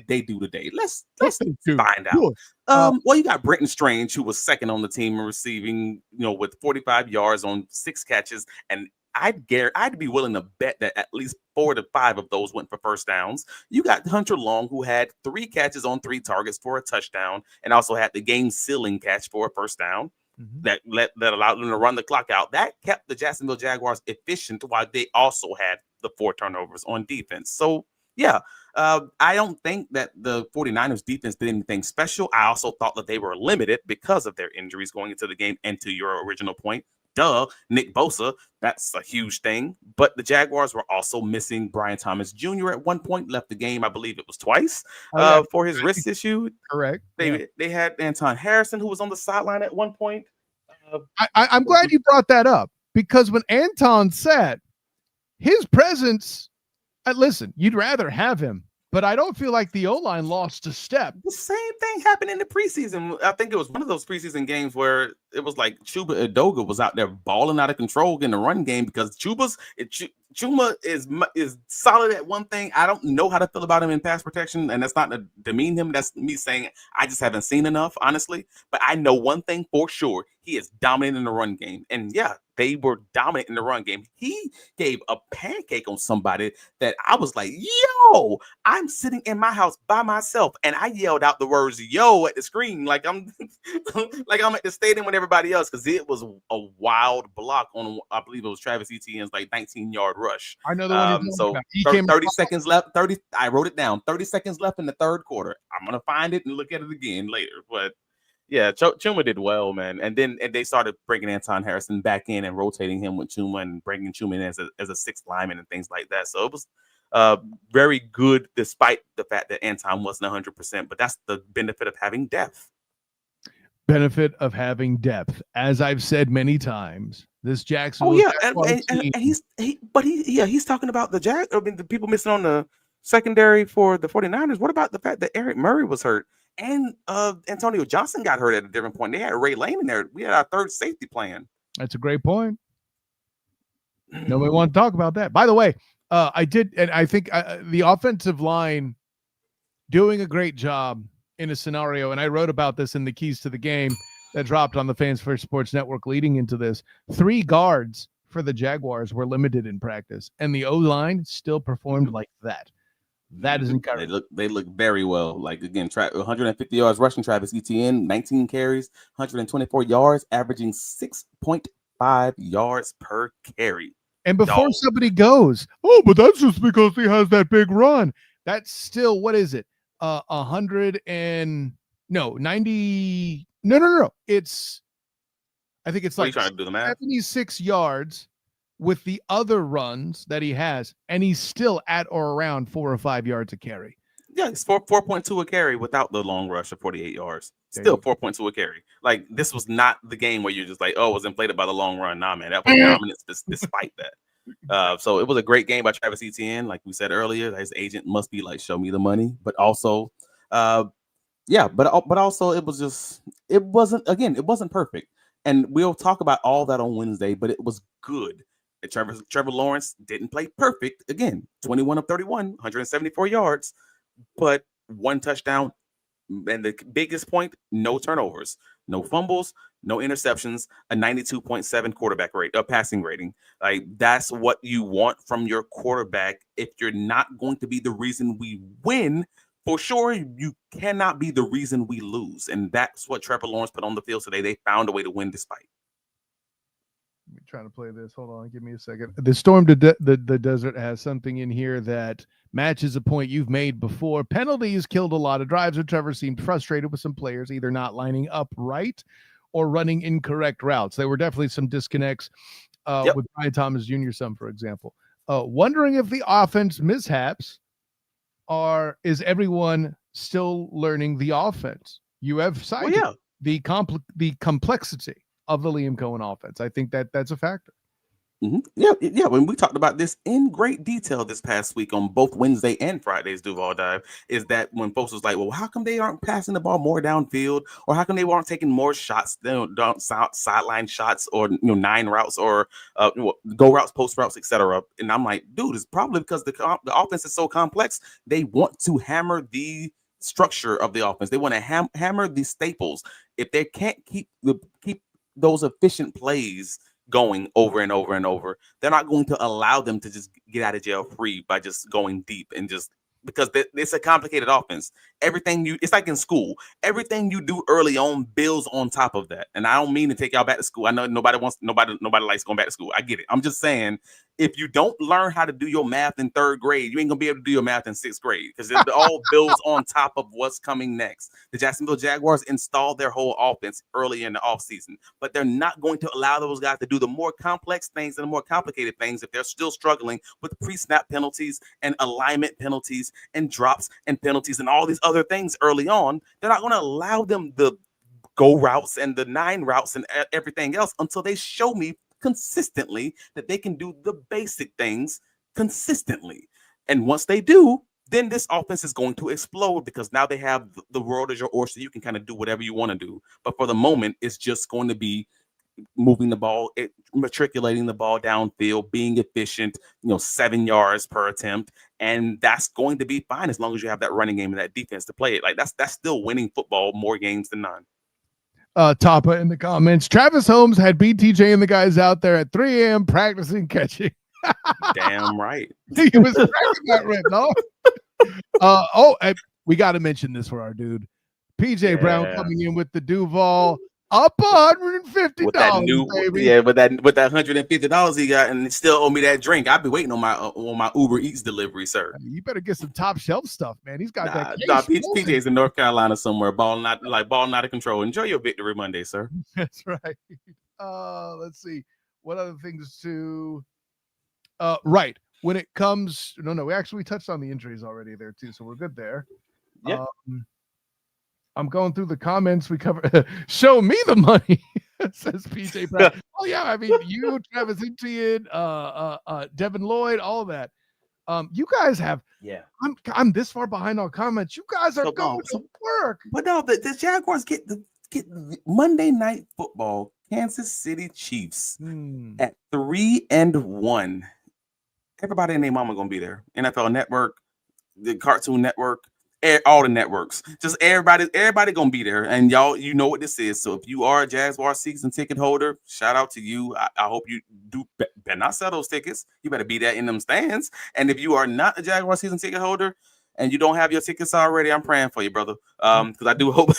they do today? Let's find out. Well, you got Brenton Strange, who was second on the team in receiving, with 45 yards on 6 catches, and I'd be willing to bet that at least 4 to 5 of those went for first downs. You got Hunter Long, who had 3 catches on 3 targets for a touchdown, and also had the game-sealing catch for a first down. That allowed them to run the clock out. That kept the Jacksonville Jaguars efficient, while they also had the 4 turnovers on defense. So, I don't think that the 49ers defense did anything special. I also thought that they were limited because of their injuries going into the game. And to your original point, Nick Bosa, that's a huge thing. But the Jaguars were also missing Brian Thomas Jr. at one point, left the game, I believe it was twice, for his wrist issue. Correct. They had Anton Harrison, who was on the sideline at one point. I'm glad you brought that up, because when Anton said his presence, listen, you'd rather have him, but I don't feel like the O-line lost a step. The same thing happened in the preseason. I think it was one of those preseason games where it was like Chuba Edoga was out there balling out of control in the run game, because Chuma is solid at one thing. I don't know how to feel about him in pass protection, and that's not to demean him. That's me saying I just haven't seen enough, honestly. But I know one thing for sure: he is dominant in the run game, and they were dominant in the run game. He gave a pancake on somebody that I was like, yo, I'm sitting in my house by myself, and I yelled out the words "yo" at the screen like I'm at the stadium with everybody else, because it was a wild block on, I believe it was Travis Etienne's 19-yard rush. I know the one. So 30 seconds left. I wrote it down. 30 seconds left in the third quarter. I'm gonna find it and look at it again later. But Yeah, Chuma did well, man. And they started bringing Anton Harrison back in and rotating him with Chuma and bringing Chuma in as a sixth lineman and things like that. So it was very good, despite the fact that Anton wasn't 100%. But that's the benefit of having depth. Benefit of having depth, as I've said many times. This Jacksonville. Oh yeah, and he's talking about the the people missing on the secondary for the 49ers. What about the fact that Eric Murray was hurt? And Antonio Johnson got hurt at a different point. They had Ray Lane in there. We had our third safety plan. That's a great point. Nobody want to talk about that. By the way, I did, and I think the offensive line doing a great job in a scenario, and I wrote about this in the Keys to the Game that dropped on the Fans First Sports Network leading into this. 3 guards for the Jaguars were limited in practice, and the O-line still performed like that. That is encouraging. They look very well. Like, again, 150 yards rushing, Travis Etienne, 19 carries, 124 yards, averaging 6.5 yards per carry. And before somebody goes, oh, but that's just because he has that big run. That's still, what is it? 90. No. It's, I think it's like trying to do the math? 76 yards with the other runs that he has, and he's still at or around 4 or 5 yards a carry. Yeah, it's 4.2 a carry without the long rush of 48 yards. Still 4.2 a carry. Like, this was not the game where you're just like, oh, it was inflated by the long run. Nah, man, that was dominance despite that. So it was a great game by Travis Etienne. Like we said earlier, his agent must be like, show me the money. But also, but also it wasn't perfect. And we'll talk about all that on Wednesday, but it was good. Trevor Lawrence didn't play perfect. Again, 21 of 31, 174 yards, but 1 touchdown. And the biggest point, no turnovers, no fumbles, no interceptions, a 92.7 quarterback rate, passing rating. Like, that's what you want from your quarterback. If you're not going to be the reason we win, for sure, you cannot be the reason we lose. And that's what Trevor Lawrence put on the field today. They found a way to win despite. I'm trying to play this. Hold on. Give me a second. The Storm to the Desert has something in here that matches a point you've made before. Penalties killed a lot of drives, and Trevor seemed frustrated with some players either not lining up right or running incorrect routes. There were definitely some disconnects with Brian Thomas Jr., for example. Wondering if the offense mishaps is everyone still learning the offense? You have cited the complexity of the Liam Cohen offense. I think that's a factor. Mm-hmm. Yeah. When we talked about this in great detail this past week on both Wednesday and Friday's Duval Dive, is that when folks was like, well, how come they aren't passing the ball more downfield, or how come they aren't taking more shots, sideline shots, or 9 routes, or go routes, post routes, etc. And I'm like, dude, it's probably because the offense is so complex. They want to hammer the structure of the offense. They want to hammer the staples. If they can't keep those efficient plays going over and over and over, they're not going to allow them to just get out of jail free by just going deep and just because it's a complicated offense. It's like in school, everything you do early on builds on top of that. And I don't mean to take y'all back to school. I know nobody likes going back to school. I get it. I'm just saying, if you don't learn how to do your math in 3rd grade, you ain't gonna be able to do your math in 6th grade because it all builds on top of what's coming next. The Jacksonville Jaguars installed their whole offense early in the offseason, but they're not going to allow those guys to do the more complex things and the more complicated things if they're still struggling with pre-snap penalties and alignment penalties and drops and penalties and all these other things early on. They're not going to allow them the go routes and the 9 routes and everything else until they show me consistently that they can do the basic things consistently. And once they do, then this offense is going to explode because now they have the world as your oyster. You can kind of do whatever you want to do. But for the moment, it's just going to be moving the ball, matriculating the ball downfield, being efficient, 7 yards per attempt. And that's going to be fine as long as you have that running game and that defense to play it. Like that's still winning football more games than none. Tapa in the comments. Travis Holmes had BTJ and the guys out there at 3 a.m. practicing catching. Damn right. He was cracking that rip, no? We got to mention this for our dude. PJ Brown coming in with the Duval. Up $150, with that new, baby. yeah, with that $150 he got, and still owe me that drink. I'll be waiting on my Uber Eats delivery, sir. You better get some top shelf stuff, man. He's got that. PJ's in North Carolina somewhere, balling out of control. Enjoy your victory Monday, sir. That's right. Let's see what other things to. Right when it comes, no, we actually touched on the injuries already there too, so we're good there. Yeah. I'm going through the comments. We cover. Show me the money, says PJ Pratt. Oh yeah, I mean you, Travis Etienne, Devin Lloyd, all of that. You guys have. Yeah. I'm this far behind on comments. You guys are going to work. But no, the Jaguars get Monday Night Football. Kansas City Chiefs at 3-1. Everybody and their mama gonna be there. NFL Network, the Cartoon Network, all the networks. Just everybody gonna be there. And y'all, you know what this is. So if you are a Jaguars season ticket holder, shout out to you. I hope you do better not sell those tickets. You better be there in them stands. And if you are not a Jaguars season ticket holder and you don't have your tickets already, I'm praying for you, brother. Because I do hope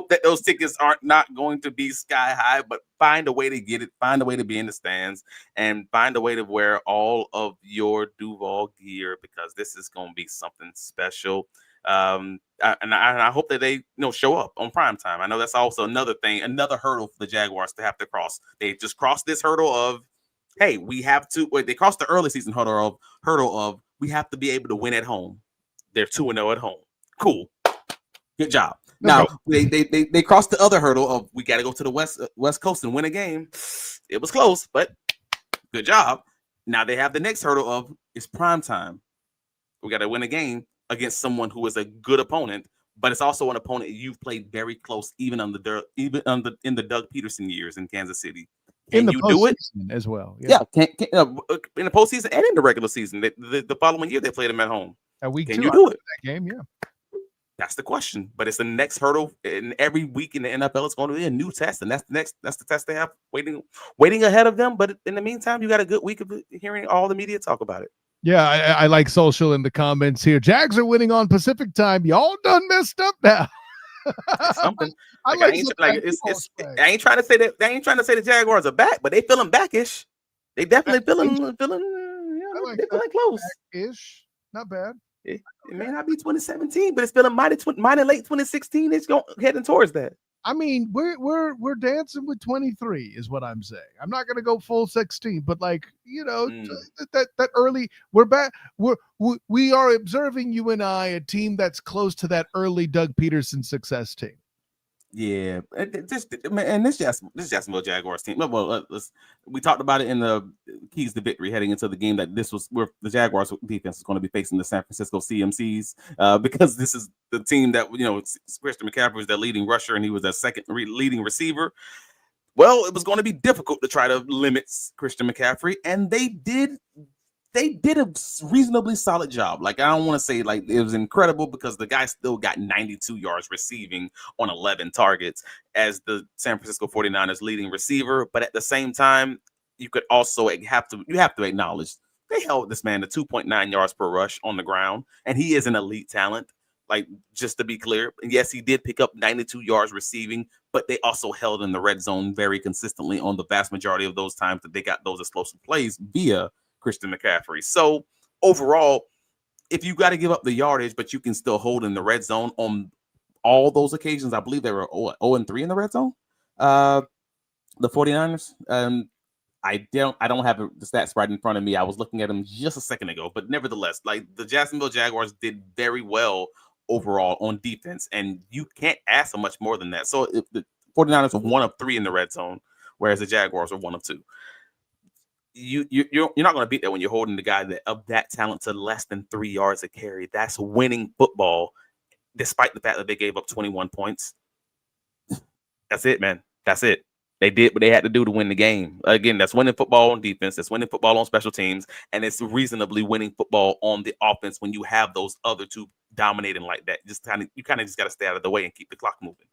that those tickets aren't not going to be sky high, but find a way to get it, find a way to be in the stands, and find a way to wear all of your Duval gear, because this is going to be something special. And I hope that they show up on prime time. I know that's also another hurdle for the Jaguars to have to cross. They just crossed this hurdle of, hey, we have to. They crossed the early season hurdle of we have to be able to win at home. They're 2-0 at home. Cool. Good job. Now they crossed the other hurdle of we got to go to the West Coast and win a game. It was close, but good job. Now they have the next hurdle of it's prime time. We got to win a game against someone who is a good opponent, but it's also an opponent you've played very close, even in the Doug Peterson years in Kansas City. Can you do it as well? Yeah, in the postseason and in the regular season. The following year they played them at home. Can you do it? That game, yeah. That's the question. But it's the next hurdle, and every week in the NFL, it's going to be a new test, and that's the test they have waiting ahead of them. But in the meantime, you got a good week of hearing all the media talk about it. Yeah, I like social in the comments here. Jags are winning on Pacific time. Y'all done messed up now. Something. I ain't trying to say that. They ain't trying to say the Jaguars are back, but they feeling backish. They definitely feeling close. Ish, not bad. It may not be 2017, but it's feeling mighty late 2016. It's heading towards that. I mean, we're dancing with 23 is what I'm saying. I'm not going to go full 16, but that early, we're back. We are observing, you and I, a team that's close to that early Doug Peterson success team. Yeah, this Jacksonville Jaguars team. Well, we talked about it in the keys to victory heading into the game that this was where the Jaguars defense is going to be facing the San Francisco CMCs because this is the team that Christian McCaffrey was their leading rusher and he was their second leading receiver. Well, it was going to be difficult to try to limit Christian McCaffrey, and they did a reasonably solid job. Like, I don't want to say like it was incredible because the guy still got 92 yards receiving on 11 targets as the San Francisco 49ers leading receiver. But at the same time, you have to acknowledge they held this man to 2.9 yards per rush on the ground. And he is an elite talent. Like, just to be clear, and yes, he did pick up 92 yards receiving, but they also held in the red zone very consistently on the vast majority of those times that they got those explosive plays via Christian McCaffrey. So overall, if you got to give up the yardage, but you can still hold in the red zone on all those occasions, I believe they were 0-3 in the red zone. The 49ers. I don't have the stats right in front of me. I was looking at them just a second ago, but nevertheless, like the Jacksonville Jaguars did very well overall on defense, and you can't ask for much more than that. So if the 49ers were 1 of 3 in the red zone, whereas the Jaguars were 1 of 2. You're not going to beat that when you're holding the guy of that talent to less than 3 yards a carry. That's winning football, despite the fact that they gave up 21 points. That's it, man. That's it. They did what they had to do to win the game. Again, that's winning football on defense. That's winning football on special teams. And it's reasonably winning football on the offense when you have those other two dominating like that. You kind of just got to stay out of the way and keep the clock moving.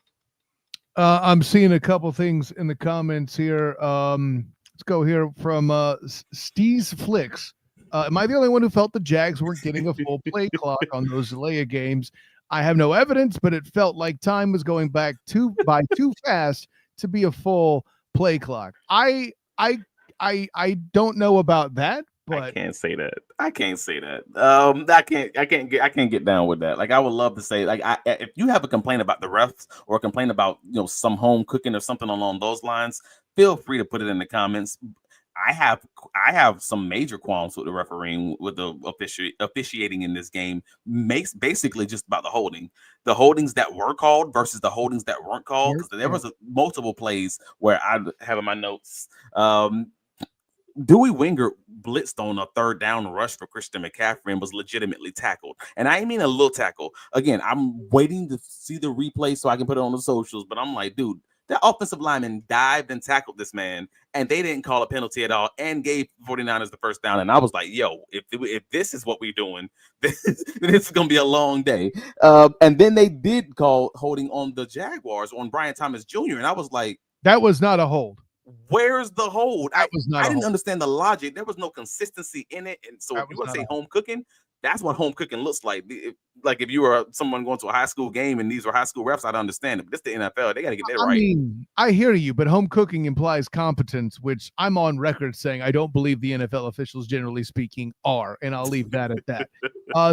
I'm seeing a couple things in the comments here. Let's go here from Steez Flicks. Am I the only one who felt the Jags weren't getting a full play clock on those Leia games? I have no evidence, but it felt like time was going by too fast to be a full play clock. I don't know about that, but I can't say that. I can't say that. I can't get down with that. Like, I would love to say, like, if you have a complaint about the refs or a complaint about, some home cooking or something along those lines, feel free to put it in the comments. I have some major qualms with the refereeing, with the officiating in this game. Makes basically just about the holdings that were called versus the holdings that weren't called. Because there was multiple plays where I have in my notes. Dewey Winger blitzed on a third down rush for Christian McCaffrey and was legitimately tackled. And I mean a little tackle. Again, I'm waiting to see the replay so I can put it on the socials, but I'm like, dude, that offensive lineman dived and tackled this man, and they didn't call a penalty at all and gave 49ers the first down. And I was like, yo, if this is what we're doing, this is going to be a long day. And then they did call holding on the Jaguars on Brian Thomas Jr., and I was like, that was not a hold. Where's the hold? I didn't hold. understand the logic. There was no consistency in it. And so if you want to say home cooking, that's what home cooking looks like. Like, if you were someone going to a high school game and these were high school refs, I'd understand it. But this the NFL. They got to get that right. I mean, I hear you, but home cooking implies competence, which I'm on record saying I don't believe the NFL officials, generally speaking, are. And I'll leave that at that.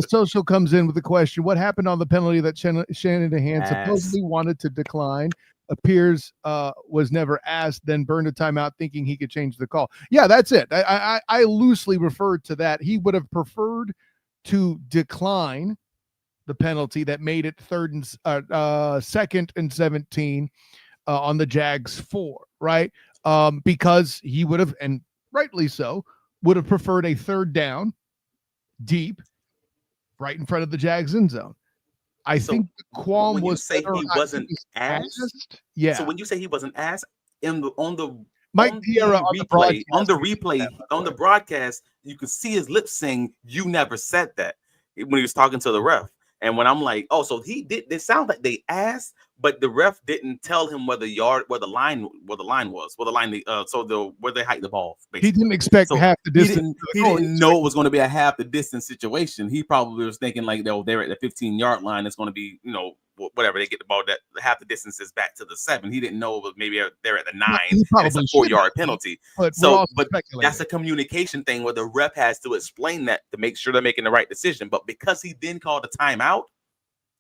Social comes in with the question, what happened on the penalty that Shanahan supposedly wanted to decline? Appears was never asked, then burned a timeout thinking he could change the call. Yeah, that's it. I loosely referred to that. He would have preferred to decline the penalty that made it second and 17 on the Jags 4, right? Because he would have, and rightly so, would have preferred a third down deep right in front of the Jags end zone. I think the qualm was say he wasn't asked. Yeah. So when you say he wasn't asked on the broadcast, you could see his lips saying, "You never said that," when he was talking to the ref. And when I'm like, oh, so he did. It sounds like they asked, but the ref didn't tell him where the line was, where they hiked the ball. Basically. He didn't expect half the distance. He didn't know it was going to be a half the distance situation. He probably was thinking like, they're at the 15-yard line. It's going to be, whatever, they get the ball, that half the distance is back to the 7. He didn't know it was maybe they're at the 9. It's a 4-yard penalty. But that's a communication thing where the ref has to explain that to make sure they're making the right decision. But because he then called a timeout,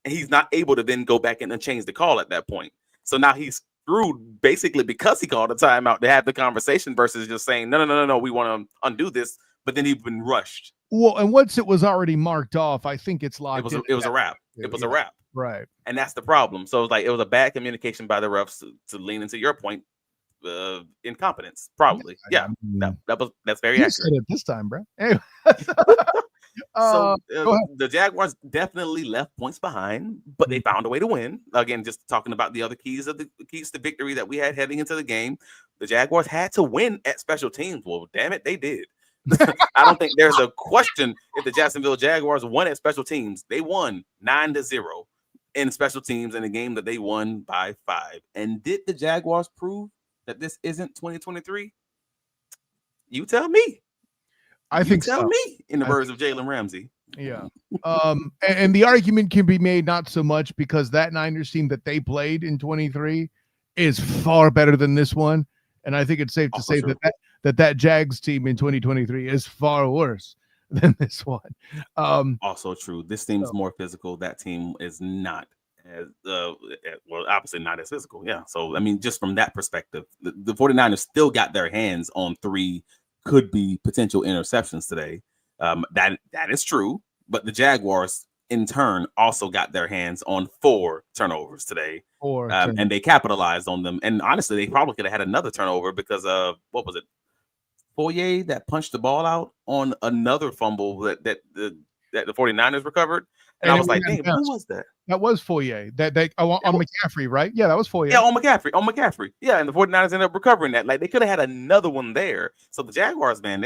and he's not able to then go back in and change the call at that point. So now he's screwed basically because he called a timeout to have the conversation versus just saying, no, we want to undo this. But then he's been rushed. Well, and once it was already marked off, I think it's locked. It was a wrap. It was a wrap. Right. And that's the problem. So it was a bad communication by the refs to lean into your point. Incompetence, probably. Yeah, that's very accurate. Said it this time, bro. Anyway. The Jaguars definitely left points behind, but they found a way to win. Again, just talking about the other keys to victory that we had heading into the game. The Jaguars had to win at special teams. Well, damn it, they did. I don't think there's a question if the Jacksonville Jaguars won at special teams. They won 9-0 in special teams in a game that they won by 5. And did the Jaguars prove that this isn't 2023? You tell me. I think tell me, in the words of Jalen Ramsey. Yeah. And the argument can be made not so much because that Niners team that they played in 23 is far better than this one. And I think it's safe to say that Jags team in 2023 is far worse than this one. Also true. This team is more physical. That team is not as obviously not as physical. Yeah. So I mean, just from that perspective, the 49ers still got their hands on 3 could be potential interceptions today. That is true. But the Jaguars in turn also got their hands on 4 turnovers today. And they capitalized on them. And honestly, they probably could have had another turnover because of what was it? Foyer that punched the ball out on another fumble that the 49ers recovered. And I was like, "Damn, who was that?" That was Foyer. That on McCaffrey, right? Yeah, that was Foyer. Yeah, on McCaffrey. Yeah, and the 49ers ended up recovering that. Like, they could have had another one there. So the Jaguars, man,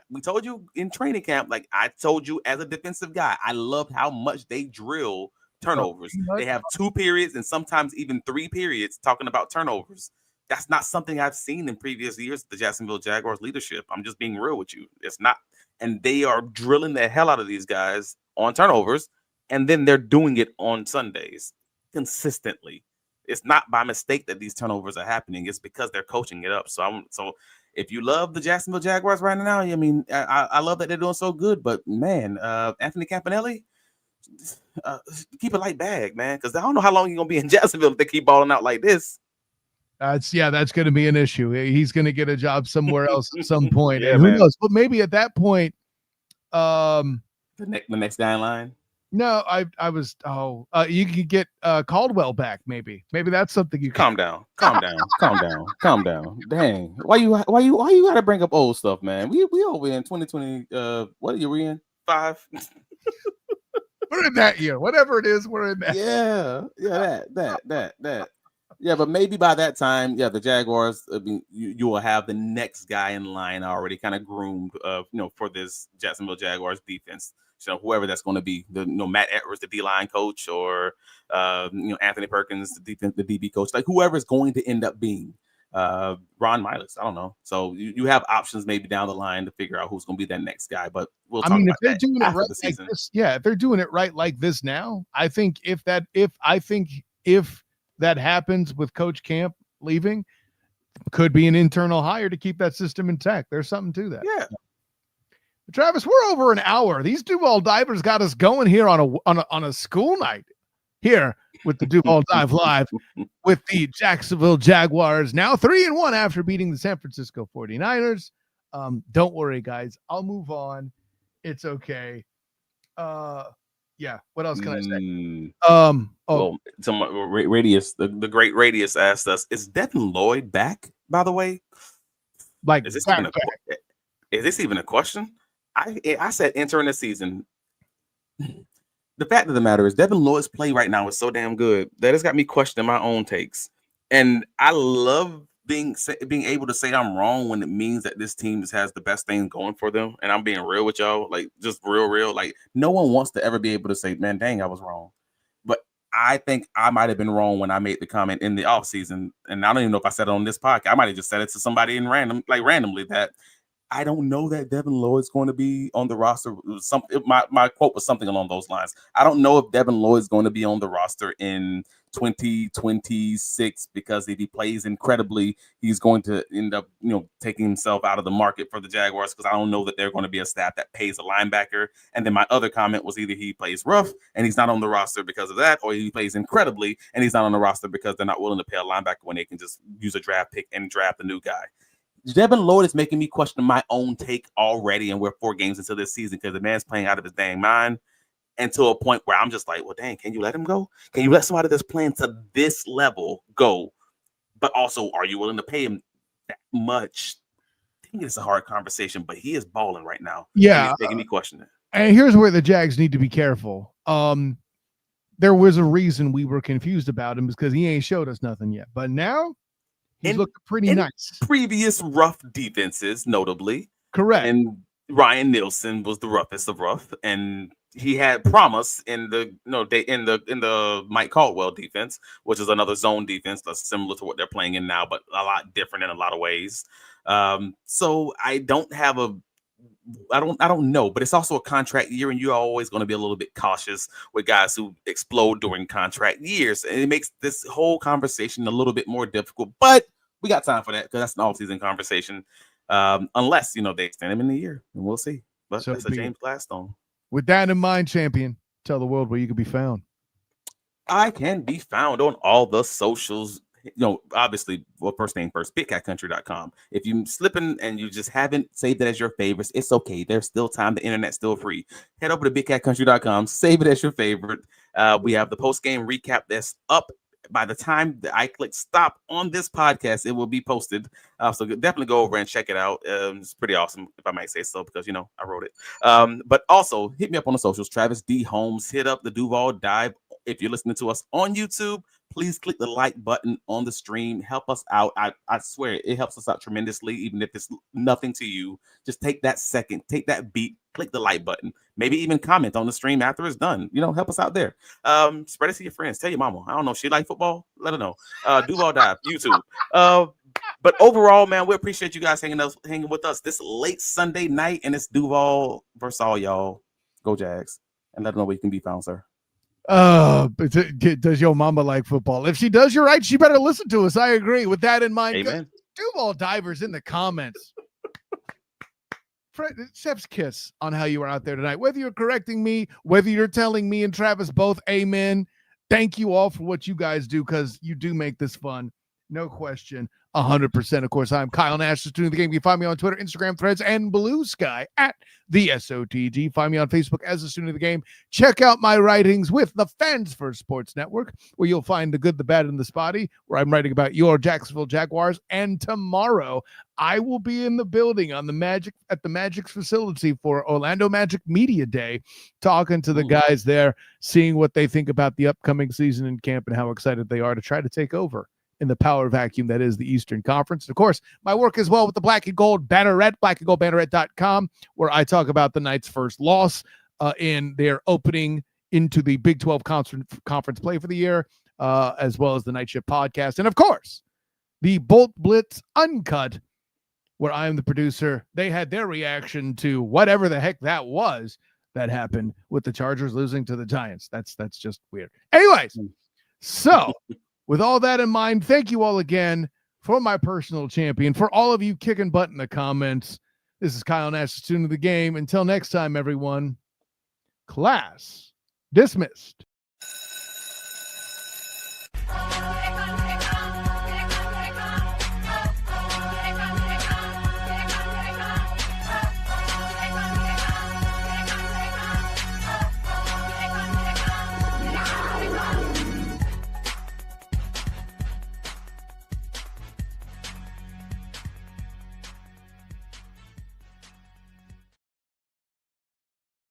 we told you in training camp, like I told you as a defensive guy, I loved how much they drill turnovers. They have 2 periods and sometimes even 3 periods talking about turnovers. That's not something I've seen in previous years. The Jacksonville Jaguars leadership. I'm just being real with you. It's not, and they are drilling the hell out of these guys on turnovers, and then they're doing it on Sundays consistently. it's not by mistake that these turnovers are happening. It's because they're coaching it up. So if you love the Jacksonville Jaguars right now, I mean, I love that they're doing so good. But man, Anthony Campanelli, keep a light bag, man, because I don't know how long you're gonna be in Jacksonville if they keep balling out like this. That's going to be an issue. He's going to get a job somewhere else at some point, Yeah, and who man. knows? But maybe at that point, the next guy in line. No, you could get Caldwell back. Maybe that's something you can. Calm down. Dang, why you gotta bring up old stuff, man? We over in 2020. What year we in? 5. We're in that year, whatever it is. We're in that. Yeah, that. Yeah, but maybe by that time, the Jaguars, I mean, you will have the next guy in line already kind of groomed, for this Jacksonville Jaguars defense. So whoever that's going to be, Matt Edwards, the D-line coach, or Anthony Perkins, the DB coach, like whoever is going to end up being Ron Miles. I don't know. So you have options maybe down the line to figure out who's going to be that next guy. But we'll talk about that after the season. If they're doing it right like this now, I think if that happens with Coach Camp leaving, could be an internal hire to keep that system intact. There's something to that. Yeah. Travis, we're over an hour. These Duval divers got us going here on a school night here with the Duval Dive Live with the Jacksonville Jaguars, now 3-1 after beating the San Francisco 49ers. Don't worry, guys. I'll move on. It's okay. Yeah. What else can I say? Well, Radius, the great Radius asked us, is Devin Lloyd back, by the way? Like, is this even a question? I said entering the season. The fact of the matter is Devin Lloyd's play right now is so damn good that it's got me questioning my own takes. And I love being able to say I'm wrong when it means that this team just has the best thing going for them. And I'm being real with y'all, like just real. Like no one wants to ever be able to say, man, dang, I was wrong. But I think I might have been wrong when I made the comment in the offseason. And I don't even know if I said it on this podcast. I might have just said it to somebody randomly that I don't know that Devin Lloyd's going to be on the roster. My quote was something along those lines. I don't know if Devin Lloyd's going to be on the roster in 2026 because if he plays incredibly, he's going to end up, taking himself out of the market for the Jaguars because I don't know that they're going to be a staff that pays a linebacker. And then my other comment was either he plays rough and he's not on the roster because of that, or he plays incredibly and he's not on the roster because they're not willing to pay a linebacker when they can just use a draft pick and draft a new guy. Devin Lloyd is making me question my own take already, and we're 4 games into this season because the man's playing out of his dang mind, and to a point where I'm just like, well, dang, can you let him go? Can you let somebody that's playing to this level go? But also, are you willing to pay him that much? I think it's a hard conversation, but he is balling right now. Yeah. He's making me question it. And here's where the Jags need to be careful. There was a reason we were confused about him because he ain't showed us nothing yet. But now, he's looking pretty nice. Previous rough defenses, notably. Correct. And Ryan Nielsen was the roughest of rough, and he had promise in the Mike Caldwell defense, which is another zone defense that's similar to what they're playing in now, but a lot different in a lot of ways. So I don't know, but it's also a contract year, and you're always going to be a little bit cautious with guys who explode during contract years. And it makes this whole conversation a little bit more difficult, but we got time for that because that's an all-season conversation. Unless, they extend him in the year, and we'll see. But that's a James Gladstone. With that in mind, champion, tell the world where you can be found. I can be found on all the socials. Obviously, well, first thing first, BigCatCountry.com. If you're slipping and you just haven't saved it as your favorites, it's okay. There's still time. The internet's still free. Head over to BigCatCountry.com. Save it as your favorite. We have the post-game recap that's up. By the time that I click stop on this podcast, it will be posted. So definitely go over and check it out. It's pretty awesome, if I might say so, because, I wrote it. But also, hit me up on the socials. Travis D. Holmes. Hit up the Duval Dive. If you're listening to us on YouTube, please click the like button on the stream. Help us out. I swear it helps us out tremendously, even if it's nothing to you. Just take that second, take that beat, click the like button. Maybe even comment on the stream after it's done. Help us out there. Spread it to your friends. Tell your mama. I don't know if she like football. Let her know. Duval Dive, YouTube. But overall, man, we appreciate you guys hanging with us this late Sunday night, and it's Duval versus all y'all. Go Jags. And let them know where you can be found, sir. Does your mama like football? If she does, you're right. She better listen to us. I agree. With that in mind, Amen. Duval Divers in the comments. Chef's kiss on how you were out there tonight. Whether you're correcting me, whether you're telling me and Travis both amen. Thank you all for what you guys do, because you do make this fun. No question. 100%. Of course, I'm Kyle Nash, the student of the game. You can find me on Twitter, Instagram, Threads, and Blue Sky at the SOTG. Find me on Facebook as the student of the game. Check out my writings with the Fans First Sports Network, where you'll find the good, the bad, and the spotty, where I'm writing about your Jacksonville Jaguars. And tomorrow, I will be in the building at the Magic's facility for Orlando Magic Media Day, talking to the guys there, seeing what they think about the upcoming season in camp and how excited they are to try to take over in the power vacuum that is the Eastern Conference. Of course, my work as well with the Black and Gold Banneret, blackandgoldbanneret.com, where I talk about the Knights' first loss in their opening into the Big 12 conference play for the year, as well as the Night Shift podcast. And of course, the Bolt Blitz Uncut, where I am the producer. They had their reaction to whatever the heck that was that happened with the Chargers losing to the Giants. That's just weird. Anyways, so with all that in mind, thank you all again for my personal champion, for all of you kicking butt in the comments. This is Kyle Nash, student of the game. Until next time, everyone, class dismissed.